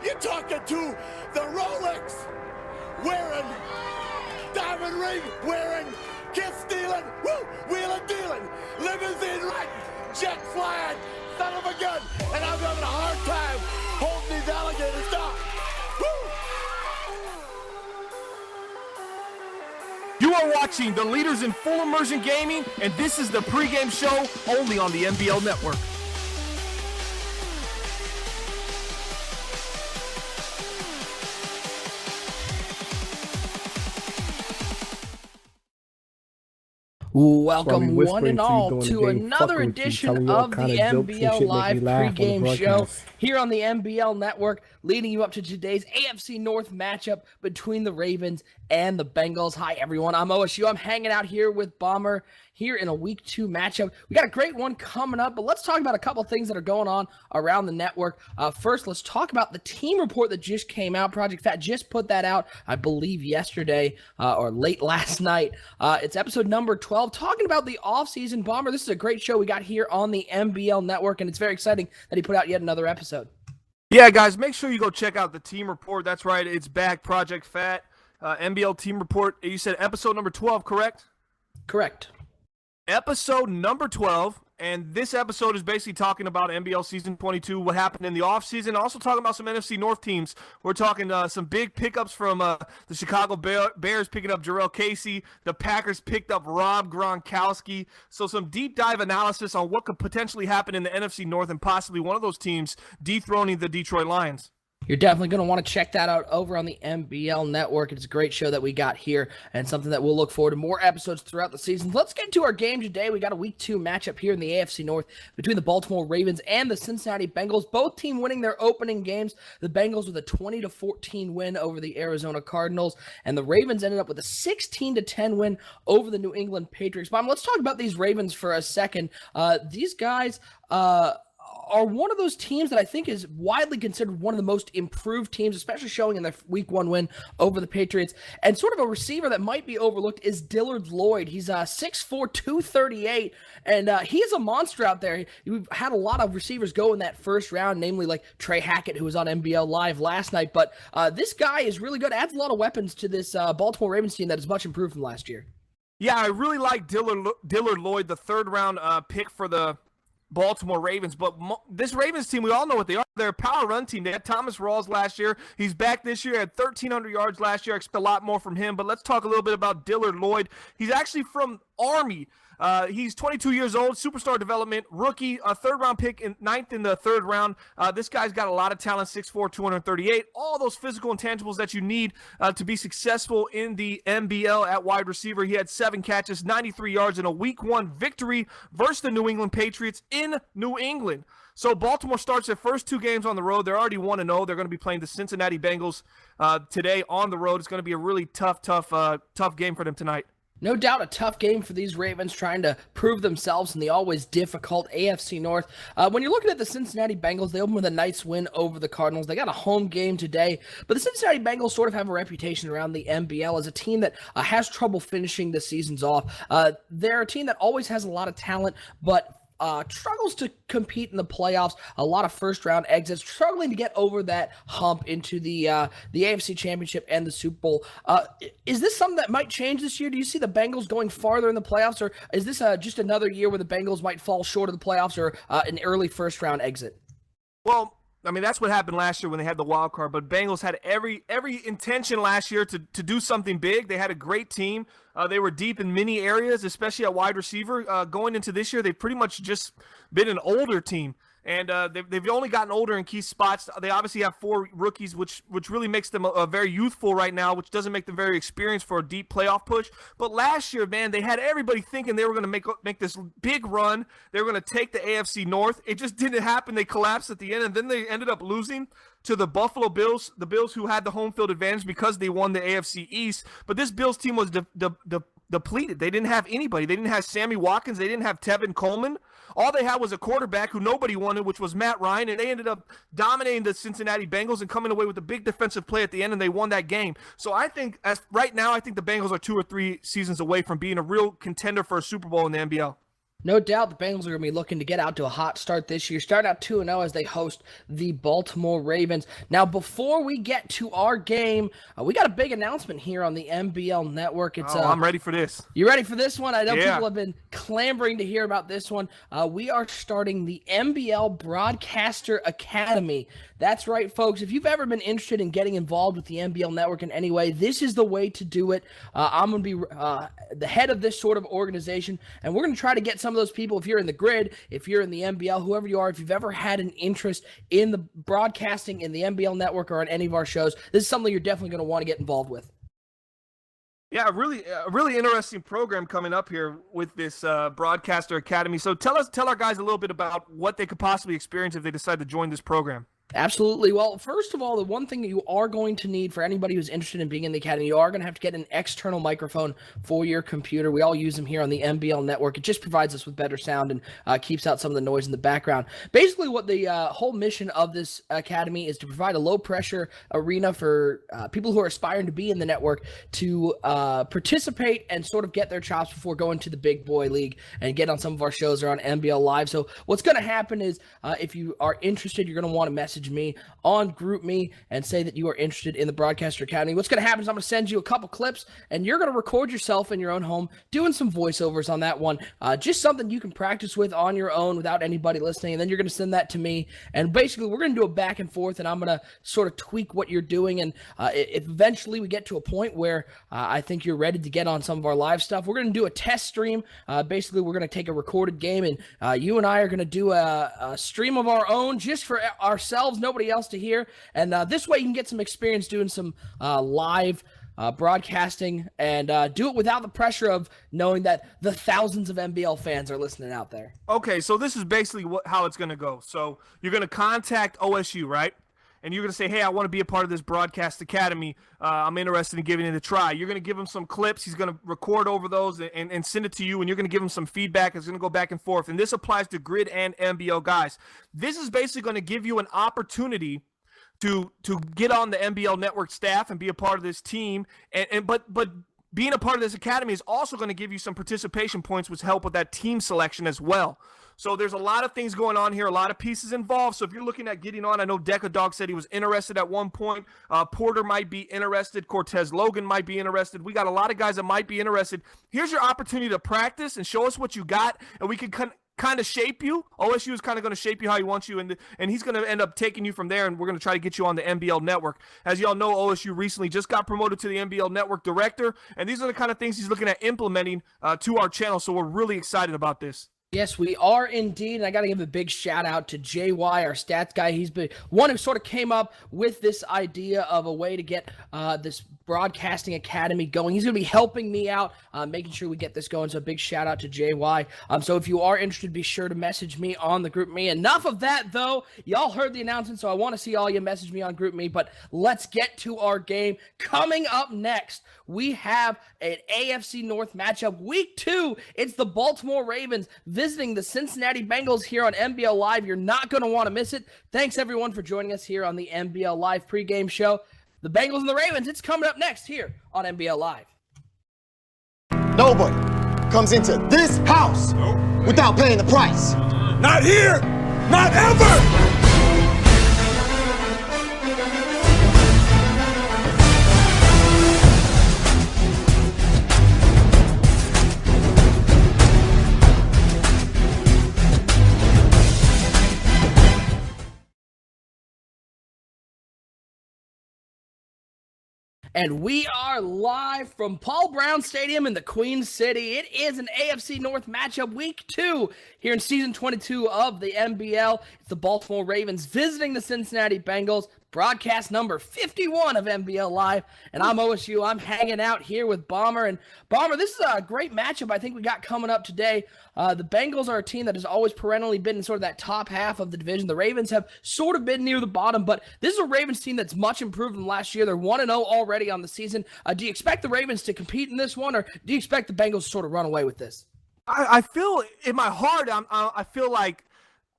You're talking to the Rolex wearing, diamond ring wearing, kiss stealing, woo, wheeling dealing, limousine riding, jet flying, son of a gun, and I'm having a hard time holding these alligators down. Woo! You are watching the leaders in full immersion gaming, and this is the pregame show only on the NBL Network. Welcome one and all to another edition of the NBL Live pregame show here on the NBL Network, leading you up to today's AFC North matchup between the Ravens and the Bengals. Hi everyone, I'm OSU. I'm hanging out here with Bomber here in a week 2 matchup. We got a great one coming up, but let's talk about a couple things that are going on around the network. First, let's talk about the team report that just came out. Project Fat just put that out, I believe yesterday or late last night. It's episode number 12, talking about the offseason. Bomber, this is a great show we got here on the NBL Network, and it's very exciting that he put out yet another episode. Yeah, guys, make sure you go check out the team report. That's right, it's back, Project Fat. NBL team report. You said episode number 12, correct? Correct. Episode number 12, and this episode is basically talking about NBL Season 22, what happened in the offseason, also talking about some NFC North teams. We're talking some big pickups from the Chicago Bears picking up Jarrell Casey. The Packers picked up Rob Gronkowski. So some deep dive analysis on what could potentially happen in the NFC North and possibly one of those teams dethroning the Detroit Lions. You're definitely going to want to check that out over on the NBL Network. It's a great show that we got here and something that we'll look forward to more episodes throughout the season. Let's get to our game today. We got a week 2 matchup here in the AFC North between the Baltimore Ravens and the Cincinnati Bengals. Both teams winning their opening games. The Bengals with a 20-14 win over the Arizona Cardinals, and the Ravens ended up with a 16-10 win over the New England Patriots. But let's talk about these Ravens for a second. These guys are one of those teams that I think is widely considered one of the most improved teams, especially showing in their week 1 win over the Patriots. And sort of a receiver that might be overlooked is Dillard Lloyd. He's 6'4", 238, and he is a monster out there. We've had a lot of receivers go in that first round, namely like Trey Hackett, who was on NBL Live last night. But this guy is really good, adds a lot of weapons to this Baltimore Ravens team that is much improved from last year. Yeah, I really like Dillard Lloyd, the third-round pick for the Baltimore Ravens, but this Ravens team, we all know what they are. They're a power run team. They had Thomas Rawls last year. He's back this year, had 1,300 yards last year. I expect a lot more from him, but let's talk a little bit about Dillard Lloyd. He's actually from Army. He's 22 years old, superstar development, rookie, a third-round pick, 9th in the third round. This guy's got a lot of talent, 6'4", 238, all those physical intangibles that you need to be successful in the NBL at wide receiver. He had 7 catches, 93 yards in a week 1 victory versus the New England Patriots in New England. So Baltimore starts their first 2 games on the road. They're already 1-0. They're going to be playing the Cincinnati Bengals today on the road. It's going to be a really tough game for them tonight. No doubt a tough game for these Ravens trying to prove themselves in the always difficult AFC North. When you're looking at the Cincinnati Bengals, they open with a nice win over the Cardinals. They got a home game today, but the Cincinnati Bengals sort of have a reputation around the NBL as a team that has trouble finishing the seasons off. They're a team that always has a lot of talent, but struggles to compete in the playoffs. A lot of first-round exits, struggling to get over that hump into the AFC Championship and the Super Bowl. Is this something that might change this year? Do you see the Bengals going farther in the playoffs, or is this just another year where the Bengals might fall short of the playoffs or an early first-round exit? Well, I mean, that's what happened last year when they had the wild card, but Bengals had every intention last year to do something big. They had a great team. They were deep in many areas, especially at wide receiver. Going into this year, they've pretty much just been an older team. And they've only gotten older in key spots. They obviously have 4 rookies, which really makes them very youthful right now, which doesn't make them very experienced for a deep playoff push. But last year, man, they had everybody thinking they were going to make this big run. They were going to take the AFC North. It just didn't happen. They collapsed at the end, and then they ended up losing to the Buffalo Bills, the Bills who had the home field advantage because they won the AFC East. But this Bills team was depleted. They didn't have anybody. They didn't have Sammy Watkins. They didn't have Tevin Coleman. All they had was a quarterback who nobody wanted, which was Matt Ryan, and they ended up dominating the Cincinnati Bengals and coming away with a big defensive play at the end, and they won that game. So I think, right now, I think the Bengals are 2 or 3 seasons away from being a real contender for a Super Bowl in the NBL. No doubt the Bengals are going to be looking to get out to a hot start this year, starting out 2-0 as they host the Baltimore Ravens. Now, before we get to our game, we got a big announcement here on the NBL Network. I'm ready for this. You ready for this one? I know Yeah. people have been clamoring to hear about this one. We are starting the NBL Broadcaster Academy. That's right, folks. If you've ever been interested in getting involved with the NBL Network in any way, this is the way to do it. I'm going to be the head of this sort of organization, and we're going to try to get some of those people, if you're in the grid, if you're in the NBL, whoever you are, if you've ever had an interest in the broadcasting in the NBL Network or on any of our shows, this is something you're definitely going to want to get involved with. Yeah, a really interesting program coming up here with this Broadcaster Academy. So tell our guys a little bit about what they could possibly experience if they decide to join this program. Absolutely. Well, first of all, the one thing that you are going to need for anybody who's interested in being in the academy, you are going to have to get an external microphone for your computer. We all use them here on the NBL Network. It just provides us with better sound and keeps out some of the noise in the background. Basically, what the whole mission of this academy is to provide a low-pressure arena for people who are aspiring to be in the network to participate and sort of get their chops before going to the big boy league and get on some of our shows or on NBL Live. So what's going to happen is if you are interested, you're going to want to message me on GroupMe and say that you are interested in the Broadcaster Academy. What's going to happen is I'm going to send you a couple clips and you're going to record yourself in your own home doing some voiceovers on that one. Just something you can practice with on your own without anybody listening. And then you're going to send that to me. And basically we're going to do a back and forth and I'm going to sort of tweak what you're doing. And if eventually we get to a point where I think you're ready to get on some of our live stuff, we're going to do a test stream. Basically we're going to take a recorded game and you and I are going to do a stream of our own just for ourselves, nobody else to hear, and this way you can get some experience doing some live broadcasting and do it without the pressure of knowing that the thousands of NBL fans are listening out there. Okay, so this is basically how it's going to go. So you're going to contact OSU, right? And you're going to say, hey, I want to be a part of this Broadcast Academy. I'm interested in giving it a try. You're going to give him some clips. He's going to record over those and send it to you, and you're going to give him some feedback. It's going to go back and forth. And this applies to grid and NBL guys. This is basically going to give you an opportunity to get on the NBL Network staff and be a part of this team. But being a part of this academy is also going to give you some participation points, which help with that team selection as well. So there's a lot of things going on here, a lot of pieces involved. So if you're looking at getting on, I know Decadog said he was interested at one point. Porter might be interested. Cortez Logan might be interested. We got a lot of guys that might be interested. Here's your opportunity to practice and show us what you got, and we can kind of shape you. OSU is kind of going to shape you how he wants you, and he's going to end up taking you from there, and we're going to try to get you on the NBL Network. As y'all know, OSU recently just got promoted to the NBL Network Director, and these are the kind of things he's looking at implementing to our channel, so we're really excited about this. Yes, we are indeed, and I got to give a big shout out to JY, our stats guy. He's been one who sort of came up with this idea of a way to get this broadcasting academy going. He's going to be helping me out, making sure we get this going, so a big shout out to JY. So if you are interested, be sure to message me on the GroupMe. Enough of that, though. Y'all heard the announcement, so I want to see all you message me on GroupMe, but let's get to our game. Coming up next, we have an AFC North matchup. Week 2, it's the Baltimore Ravens visiting the Cincinnati Bengals here on NBL Live. You're not going to want to miss it. Thanks, everyone, for joining us here on the NBL Live pregame show. The Bengals and the Ravens, it's coming up next here on NBL Live. Nobody comes into this house without paying the price. Not here! Not ever! And we are live from Paul Brown Stadium in the Queen City. It is an AFC North matchup, week 2 here in season 22 of the NBL. It's the Baltimore Ravens visiting the Cincinnati Bengals. Broadcast number 51 of NBL Live, and I'm OSU. I'm hanging out here with Bomber. And Bomber, this is a great matchup I think we got coming up today. The Bengals are a team that has always perennially been in sort of that top half of the division. The Ravens have sort of been near the bottom, but this is a Ravens team that's much improved from last year. They're 1-0 already on the season. Do you expect the Ravens to compete in this one, or do you expect the Bengals to sort of run away with this? I feel in my heart, I feel like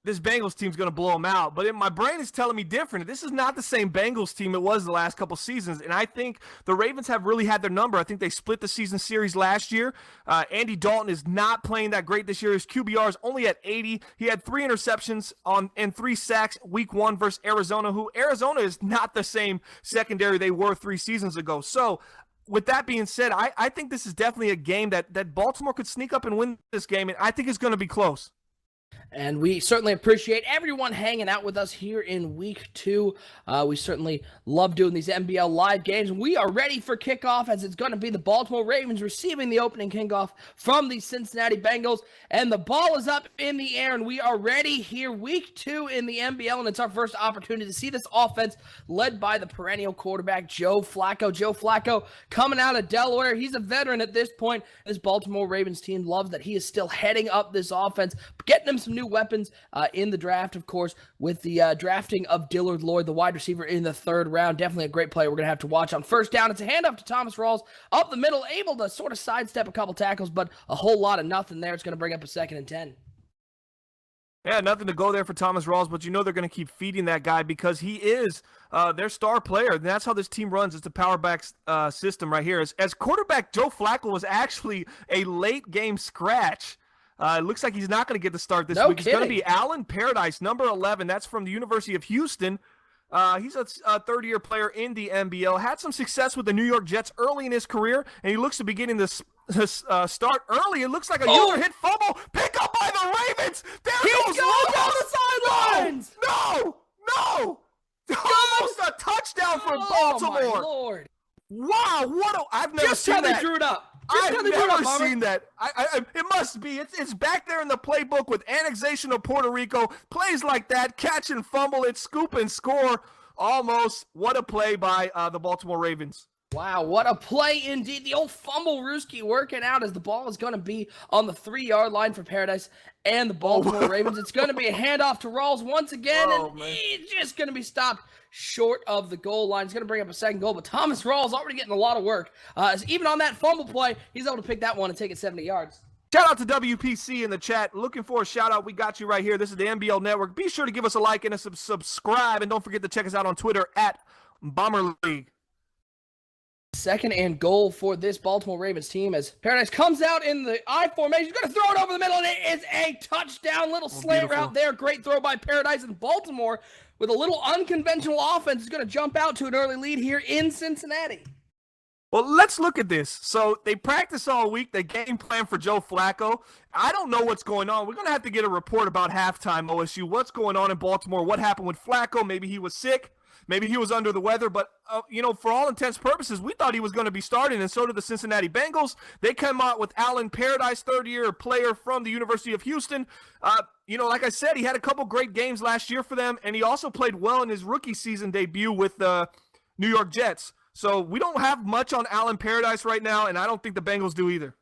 this Bengals team's going to blow them out. But my brain is telling me different. This is not the same Bengals team it was the last couple seasons. And I think the Ravens have really had their number. I think they split the season series last year. Andy Dalton is not playing that great this year. His QBR is only at 80. He had 3 interceptions and 3 sacks week 1 versus Arizona, who Arizona is not the same secondary they were 3 seasons ago. So with that being said, I think this is definitely a game that Baltimore could sneak up and win this game. And I think it's going to be close. And we certainly appreciate everyone hanging out with us here in week 2. We certainly love doing these NBL live games. We are ready for kickoff as it's going to be the Baltimore Ravens receiving the opening kickoff from the Cincinnati Bengals. And the ball is up in the air, and we are ready here week 2 in the NBL. And it's our first opportunity to see this offense led by the perennial quarterback, Joe Flacco. Joe Flacco coming out of Delaware. He's a veteran at this point. This Baltimore Ravens team loves that he is still heading up this offense, getting them some new weapons in the draft, of course, with the drafting of Dillard Lloyd, the wide receiver, in the 3rd round. Definitely a great player we're going to have to watch on first down. It's a handoff to Thomas Rawls up the middle, able to sort of sidestep a couple tackles, but a whole lot of nothing there. It's going to bring up a 2nd and 10. Yeah, nothing to go there for Thomas Rawls, but you know they're going to keep feeding that guy because he is their star player. And that's how this team runs. It's a power back system right here. As quarterback, Joe Flacco was actually a late game scratch. It looks like he's not going to get the start this week. It's going to be Alan Paradise, number 11. That's from the University of Houston. He's a third-year player in the NBL. Had some success with the New York Jets early in his career, and he looks to be getting this start early. It looks like a user hit fumble. Pick up by the Ravens. There goes down the sidelines. No. Almost a touchdown for Baltimore. Oh, my Lord. Wow, I've never seen that. Just how they drew it up. I've never seen that. It must be. It's back there in the playbook with annexation of Puerto Rico. Plays like that, catch and fumble it, scoop and score. Almost. What a play by the Baltimore Ravens. Wow, what a play indeed. The old fumble Rooski working out as the ball is going to be on the 3-yard line for Paradise and the Baltimore Ravens. It's going to be a handoff to Rawls once again, and he's just going to be stopped short of the goal line. It's going to bring up a 2nd goal, but Thomas Rawls already getting a lot of work. Even on that fumble play, he's able to pick that one and take it 70 yards. Shout out to WPC in the chat. Looking for a shout out. We got you right here. This is the NBL Network. Be sure to give us a like and a subscribe, and don't forget to check us out on Twitter at Bomber League. 2nd and goal for this Baltimore Ravens team as Paradise comes out in the I formation. He's going to throw it over the middle, and it is a touchdown. Little slant route there. Great throw by Paradise, and Baltimore, with a little unconventional offense, is going to jump out to an early lead here in Cincinnati. Well, let's look at this. So they practice all week. They game plan for Joe Flacco. I don't know what's going on. We're going to have to get a report about halftime, OSU. What's going on in Baltimore? What happened with Flacco? Maybe he was sick. Maybe he was under the weather, but, for all intents and purposes, we thought he was going to be starting, and so did the Cincinnati Bengals. They come out with Alan Paradise, 3rd-year player from the University of Houston. Like I said, he had a couple great games last year for them, and he also played well in his rookie season debut with the New York Jets. So we don't have much on Alan Paradise right now, and I don't think the Bengals do either.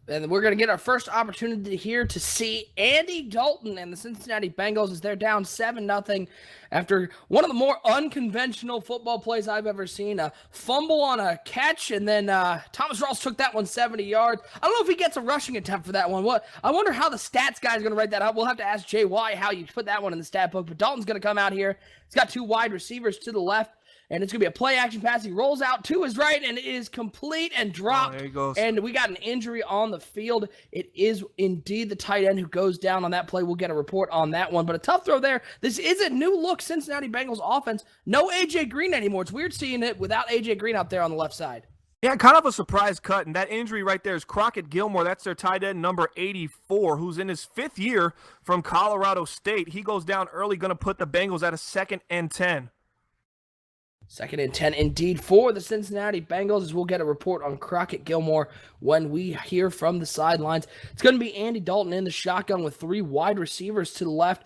And we're going to get our first opportunity here to see Andy Dalton and the Cincinnati Bengals as they're down 7-0 after one of the more unconventional football plays I've ever seen. A fumble on a catch, and then Thomas Rawls took that one 70 yards. I don't know if he gets a rushing attempt for that one. I wonder how the stats guy is going to write that up. We'll have to ask Jay why how you put that one in the stat book. But Dalton's going to come out here. He's got 2 wide receivers to the left. And it's going to be a play-action pass. He rolls out to his right, and it is complete and dropped. There he goes. And we got an injury on the field. It is indeed the tight end who goes down on that play. We'll get a report on that one. But a tough throw there. This is a new-look Cincinnati Bengals offense. No A.J. Green anymore. It's weird seeing it without A.J. Green out there on the left side. Yeah, kind of a surprise cut, and that injury right there is Crockett Gilmore. That's their tight end, number 84, who's in his 5th year from Colorado State. He goes down early, going to put the Bengals at a 2nd and 10. 2nd and 10 indeed for the Cincinnati Bengals, as we'll get a report on Crockett Gilmore when we hear from the sidelines. It's going to be Andy Dalton in the shotgun with 3 wide receivers to the left.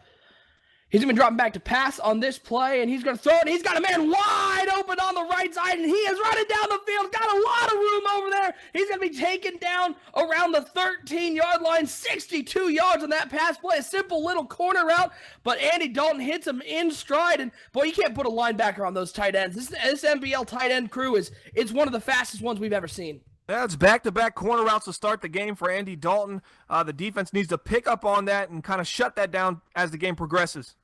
He's going to be dropping back to pass on this play, and he's going to throw it, and he's got a man wide open on the right side, and he is running down the field. Got a lot of room over there. He's going to be taken down around the 13-yard line, 62 yards on that pass play. A simple little corner route, but Andy Dalton hits him in stride, and boy, you can't put a linebacker on those tight ends. This NBL tight end crew it's one of the fastest ones we've ever seen. Yeah, it's back-to-back corner routes to start the game for Andy Dalton. The defense needs to pick up on that and kind of shut that down as the game progresses.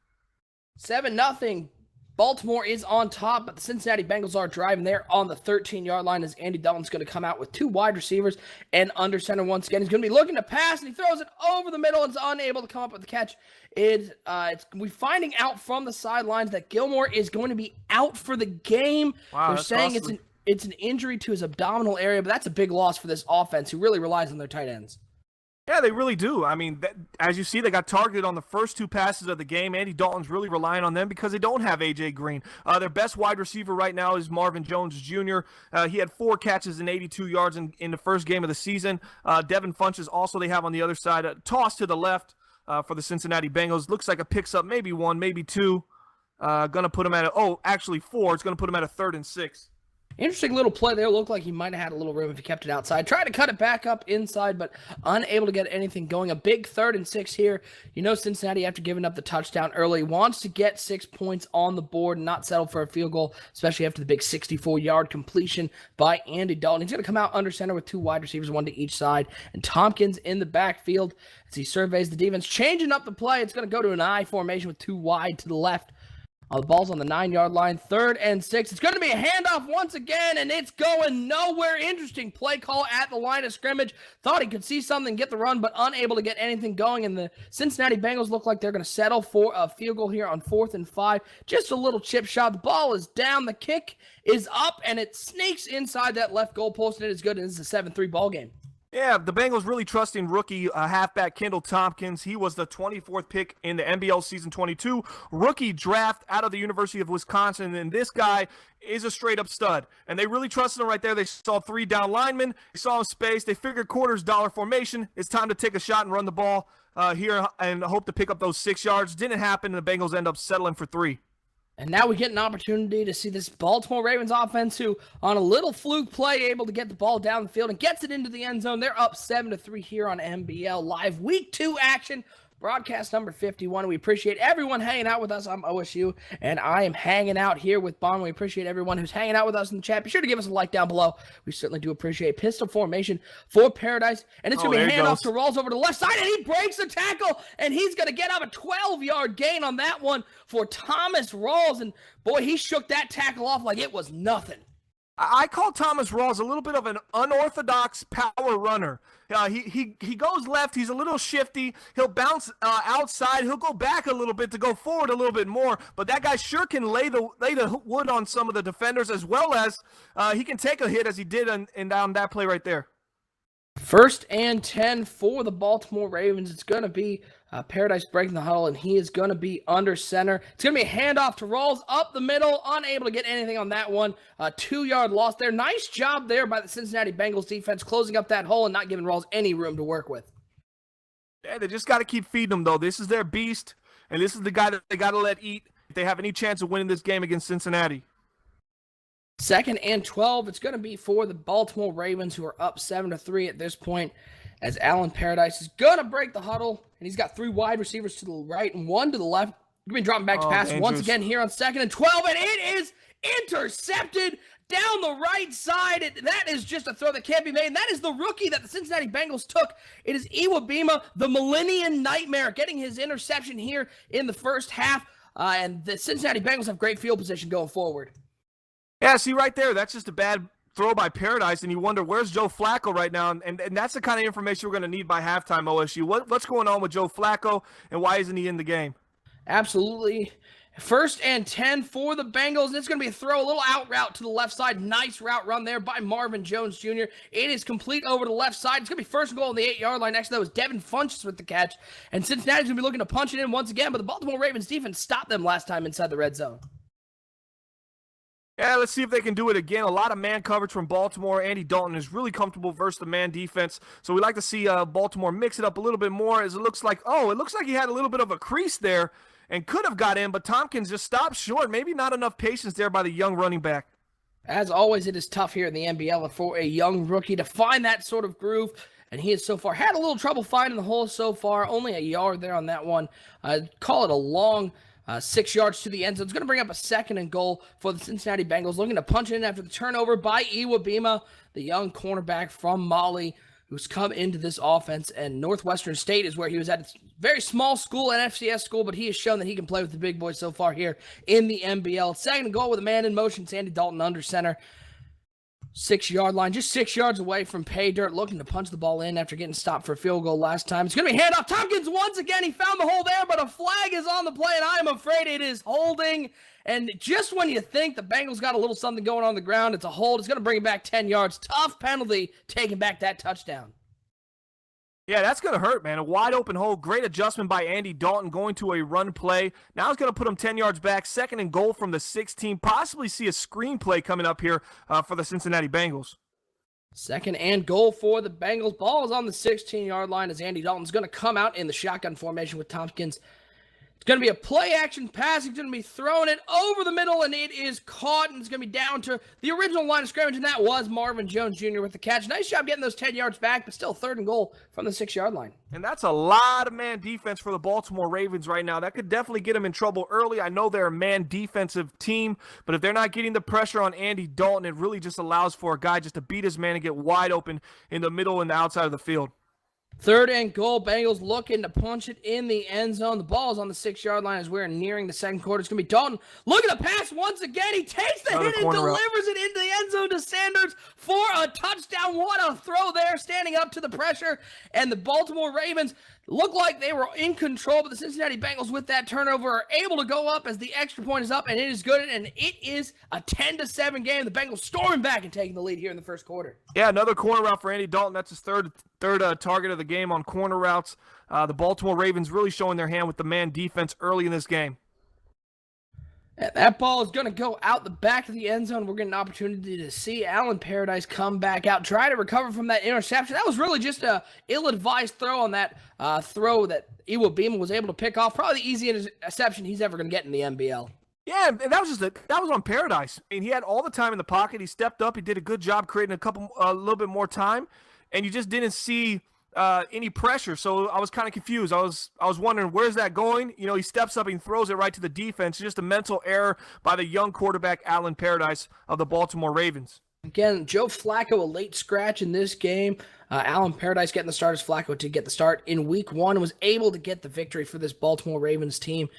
7-0. Baltimore is on top, but the Cincinnati Bengals are driving there on the 13-yard line as Andy Dalton's going to come out with 2 wide receivers and under center once again. He's going to be looking to pass, and he throws it over the middle and is unable to come up with the catch. We're finding out from the sidelines that Gilmore is going to be out for the game. Wow, they're saying it's an injury to his abdominal area, but that's a big loss for this offense who really relies on their tight ends. Yeah, they really do. I mean, as you see, they got targeted on the first 2 passes of the game. Andy Dalton's really relying on them because they don't have A.J. Green. Their best wide receiver right now is Marvin Jones Jr. He had 4 catches and 82 yards in the first game of the season. Devin Funchess also they have on the other side. Toss to the left for the Cincinnati Bengals. Looks like it picks up maybe 1, maybe 2. Going to put him at actually 4. It's going to put him at a 3rd and 6. Interesting little play there. Looked like he might have had a little room if he kept it outside. Tried to cut it back up inside, but unable to get anything going. A big 3rd and 6 here. You know Cincinnati, after giving up the touchdown early, wants to get 6 points on the board and not settle for a field goal, especially after the big 64-yard completion by Andy Dalton. He's going to come out under center with 2 wide receivers, 1 to each side, and Tompkins in the backfield as he surveys the defense. Changing up the play, it's going to go to an I formation with 2 wide to the left. The ball's on the 9-yard line, 3rd and 6. It's going to be a handoff once again, and it's going nowhere. Interesting play call at the line of scrimmage. Thought he could see something, get the run, but unable to get anything going. And the Cincinnati Bengals look like they're going to settle for a field goal here on 4th and 5. Just a little chip shot. The ball is down. The kick is up, and it sneaks inside that left goal post, and it is good. And this is a 7-3 ball game. Yeah, the Bengals really trusting rookie halfback Kendall Tompkins. He was the 24th pick in the NBL Season 22 rookie draft out of the University of Wisconsin, and this guy is a straight-up stud. And they really trusted him right there. They saw 3 down linemen. They saw him space. They figured quarters dollar formation. It's time to take a shot and run the ball here and hope to pick up those 6 yards. Didn't happen, and the Bengals end up settling for 3. And now we get an opportunity to see this Baltimore Ravens offense who, on a little fluke play, able to get the ball down the field and gets it into the end zone. They're up 7-3 here on NBL Live. Week 2 action. Broadcast number 51. We appreciate everyone hanging out with us. I'm OSU, and I am hanging out here with Bond. We appreciate everyone who's hanging out with us in the chat. Be sure to give us a like down below. We certainly do appreciate pistol formation for Paradise. And it's going to be a handoff to Rawls over to the left side, and he breaks the tackle, and he's going to get up a 12-yard gain on that one for Thomas Rawls. And, boy, he shook that tackle off like it was nothing. I call Thomas Rawls a little bit of an unorthodox power runner. He goes left. He's a little shifty. He'll bounce outside. He'll go back a little bit to go forward a little bit more. But that guy sure can lay the wood on some of the defenders, as well as he can take a hit as he did in down that play right there. 1st and 10 for the Baltimore Ravens. It's going to be Paradise breaking the huddle, and he is going to be under center. It's going to be a handoff to Rawls up the middle, unable to get anything on that one. 2-yard loss there. Nice job there by the Cincinnati Bengals defense, closing up that hole and not giving Rawls any room to work with. Yeah, they just got to keep feeding him, though. This is their beast, and this is the guy that they got to let eat if they have any chance of winning this game against Cincinnati. 2nd and 12. It's going to be for the Baltimore Ravens, who are up 7-3 at this point, as Alan Paradise is going to break the huddle, and he's got 3 wide receivers to the right and 1 to the left. Going to be dropping back to pass once again here on 2nd and 12, and it is intercepted down the right side. That is just a throw that can't be made, and that is the rookie that the Cincinnati Bengals took. It is Iwabima, the Millennium Nightmare, getting his interception here in the first half, and the Cincinnati Bengals have great field position going forward. Yeah, see right there, that's just a bad throw by Paradise, and you wonder, where's Joe Flacco right now? And that's the kind of information we're going to need by halftime, OSU. What's going on with Joe Flacco, and why isn't he in the game? Absolutely. 1st and 10 for the Bengals. It's going to be a throw, a little out route to the left side. Nice route run there by Marvin Jones Jr. It is complete over the left side. It's going to be 1st and goal on the 8-yard line. Next to that was Devin Funchess with the catch. And Cincinnati's going to be looking to punch it in once again, but the Baltimore Ravens defense stopped them last time inside the red zone. Yeah, let's see if they can do it again. A lot of man coverage from Baltimore. Andy Dalton is really comfortable versus the man defense. So we like to see Baltimore mix it up a little bit more, as it looks like he had a little bit of a crease there and could have got in, but Tompkins just stopped short. Maybe not enough patience there by the young running back. As always, it is tough here in the NBL for a young rookie to find that sort of groove. And he has so far had a little trouble finding the hole so far. Only a yard there on that one. Call it a long 6 yards to the end zone. It's going to bring up a 2nd and goal for the Cincinnati Bengals, looking to punch it in after the turnover by Iwabima, the young cornerback from Mali, who's come into this offense. And Northwestern State is where he was at. It's a very small school, an FCS school, but he has shown that he can play with the big boys so far here in the NBL. 2nd and goal with a man in motion. Andy Dalton under center. 6-yard line, just 6 yards away from pay dirt, looking to punch the ball in after getting stopped for a field goal last time. It's going to be handoff. Tompkins once again. He found the hole there, but a flag is on the play, and I am afraid it is holding. And just when you think the Bengals got a little something going on the ground, it's a hold. It's going to bring it back 10 yards. Tough penalty, taking back that touchdown. Yeah, that's going to hurt, man. A wide open hole. Great adjustment by Andy Dalton going to a run play. Now it's going to put him 10 yards back. 2nd and goal from the 16. Possibly see a screen play coming up here for the Cincinnati Bengals. 2nd and goal for the Bengals. Ball is on the 16-yard line as Andy Dalton's going to come out in the shotgun formation with Tompkins. It's going to be a play-action pass. He's going to be throwing it over the middle, and it is caught, and it's going to be down to the original line of scrimmage, and that was Marvin Jones Jr. with the catch. Nice job getting those 10 yards back, but still 3rd and goal from the 6-yard line. And that's a lot of man defense for the Baltimore Ravens right now. That could definitely get them in trouble early. I know they're a man defensive team, but if they're not getting the pressure on Andy Dalton, it really just allows for a guy just to beat his man and get wide open in the middle and the outside of the field. 3rd and goal. Bengals looking to punch it in the end zone. The ball is on the 6-yard line as we're nearing the 2nd quarter. It's going to be Dalton looking to pass once again. He takes the hit and delivers it into the end zone to Sanders for a touchdown. What a throw there, standing up to the pressure. And the Baltimore Ravens look like they were in control, but the Cincinnati Bengals with that turnover are able to go up as the extra point is up, and it is good, and it is a 10-7 game. The Bengals storming back and taking the lead here in the 1st quarter. Yeah, another corner route for Andy Dalton. That's his third target of the game on corner routes. The Baltimore Ravens really showing their hand with the man defense early in this game. And that ball is going to go out the back of the end zone. We're getting an opportunity to see Alan Paradise come back out, try to recover from that interception. That was really just a ill-advised throw on that throw that Iwabima was able to pick off. Probably the easiest interception he's ever going to get in the NBL. Yeah, and that was on Paradise. I mean, he had all the time in the pocket. He stepped up. He did a good job creating a little bit more time, and you just didn't see any pressure. So I was kind of confused. I was wondering, where's that going? You know, he steps up and throws it right to the defense. Just a mental error by the young quarterback, Alan Paradise of the Baltimore Ravens. Again, Joe Flacco, a late scratch in this game. Alan Paradise getting the start as Flacco to get the start in week 1 and was able to get the victory for this Baltimore Ravens team.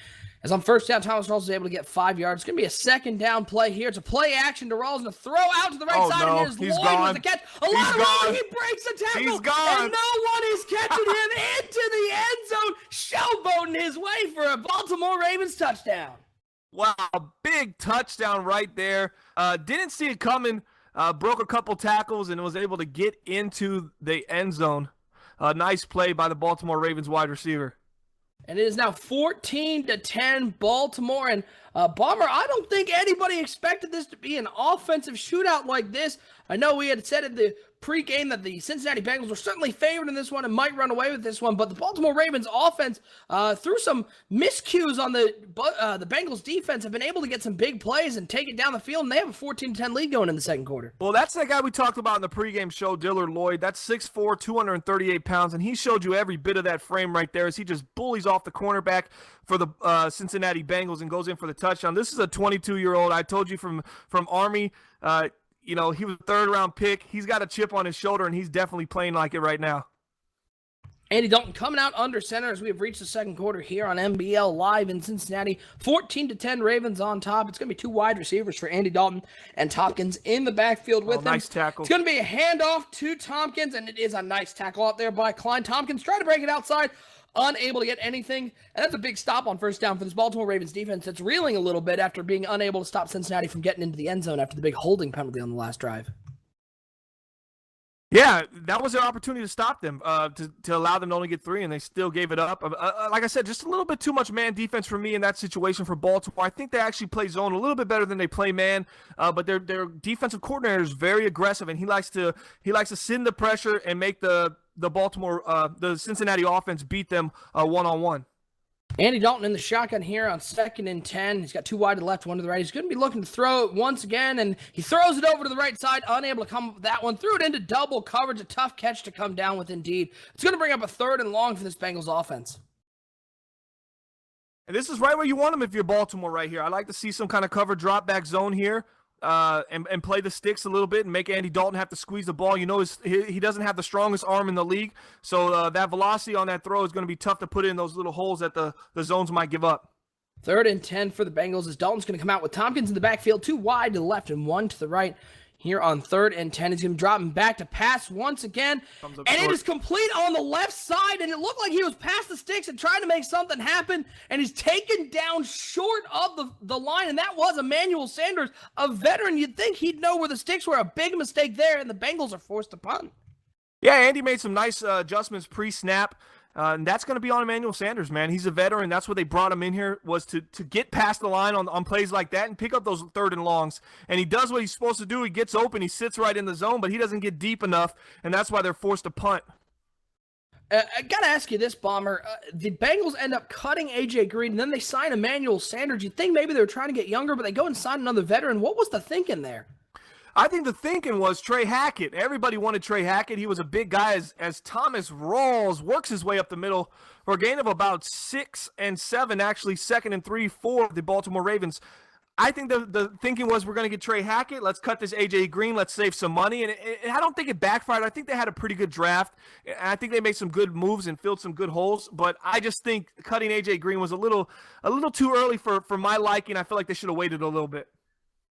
As on 1st down, Thomas Rawls was able to get 5 yards. It's going to be a 2nd down play here. It's a play action to Rawls and a throw out to the right side. And it is Lloyd with the catch. A lot of running. He breaks the tackle. He's gone. And no one is catching him into the end zone, showboating his way for a Baltimore Ravens touchdown. Wow, big touchdown right there. Didn't see it coming. Broke a couple tackles and was able to get into the end zone. Nice play by the Baltimore Ravens wide receiver. And it is now 14-10 Baltimore. And Bomber, I don't think anybody expected this to be an offensive shootout like this. I know we had said in the pregame that the Cincinnati Bengals were certainly favored in this one and might run away with this one, but the Baltimore Ravens offense, through some miscues on the Bengals defense, have been able to get some big plays and take it down the field, and they have a 14-10 lead going in the 2nd quarter. Well, that's that guy we talked about in the pregame show, Dillard Lloyd. That's 6'4", 238 pounds, and he showed you every bit of that frame right there as he just bullies off the cornerback for the Cincinnati Bengals and goes in for the touchdown. This is a 22-year-old. I told you from Army, you know, he was a 3rd-round pick. He's got a chip on his shoulder, and he's definitely playing like it right now. Andy Dalton coming out under center as we have reached the 2nd quarter here on NBL Live in Cincinnati. 14-10 Ravens on top. It's going to be 2 wide receivers for Andy Dalton and Tompkins in the backfield with him. Nice tackle. It's going to be a handoff to Tompkins, and it is a nice tackle out there by Klein. Tompkins trying to break it outside, unable to get anything, and that's a big stop on 1st down for this Baltimore Ravens defense that's reeling a little bit after being unable to stop Cincinnati from getting into the end zone after the big holding penalty on the last drive. Yeah, that was their opportunity to stop them, to allow them to only get 3, and they still gave it up. Like I said, just a little bit too much man defense for me in that situation for Baltimore. I think they actually play zone a little bit better than they play man, but their defensive coordinator is very aggressive, and he likes to send the pressure and make the the Cincinnati offense beat them one-on-one. Andy Dalton in the shotgun here on 2nd and 10. He's got 2 wide to the left, 1 to the right. He's going to be looking to throw it once again, and he throws it over to the right side, unable to come up with that one. Threw it into double coverage, a tough catch to come down with indeed. It's going to bring up a 3rd and long for this Bengals offense. And this is right where you want him if you're Baltimore right here. I like to see some kind of cover drop back zone here and play the sticks a little bit and make Andy Dalton have to squeeze the ball. You know, he doesn't have the strongest arm in the league, so that velocity on that throw is going to be tough to put in those little holes that the zones might give up. 3rd and 10 for the Bengals as Dalton's going to come out with Tompkins in the backfield, 2 wide to the left and 1 to the right. Here on 3rd and 10, he's going to drop him back to pass once again. And it is complete on the left side, and it looked like he was past the sticks and trying to make something happen, and he's taken down short of the line, and that was Emmanuel Sanders, a veteran. You'd think he'd know where the sticks were. A big mistake there, and the Bengals are forced to punt. Yeah, Andy made some nice adjustments pre-snap. And that's going to be on Emmanuel Sanders, man. He's a veteran. That's what they brought him in here, was to get past the line on plays like that and pick up those 3rd and longs. And he does what he's supposed to do. He gets open. He sits right in the zone, but he doesn't get deep enough, and that's why they're forced to punt. I got to ask you this, Bomber. The Bengals end up cutting A.J. Green, and then they sign Emmanuel Sanders. You'd think maybe they were trying to get younger, but they go and sign another veteran. What was the thinking there? I think the thinking was Trey Hackett. Everybody wanted Trey Hackett. He was a big guy as Thomas Rawls works his way up the middle for a gain of about 6 and 7, actually 2nd and 3 for the Baltimore Ravens. I think the thinking was we're going to get Trey Hackett. Let's cut this A.J. Green. Let's save some money. And I don't think it backfired. I think they had a pretty good draft. And I think they made some good moves and filled some good holes. But I just think cutting A.J. Green was a little too early for my liking. I feel like they should have waited a little bit.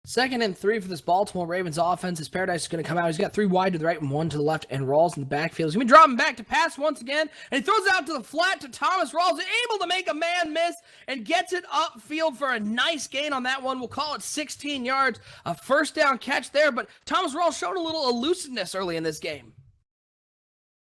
2nd and 3 for this Baltimore Ravens offense. As Paradise is going to come out. He's got 3 wide to the right and 1 to the left, and Rawls in the backfield. He's going to be dropping back to pass once again, and he throws it out to the flat to Thomas Rawls, able to make a man miss and gets it upfield for a nice gain on that one. We'll call it 16 yards, a 1st down catch there, but Thomas Rawls showed a little elusiveness early in this game.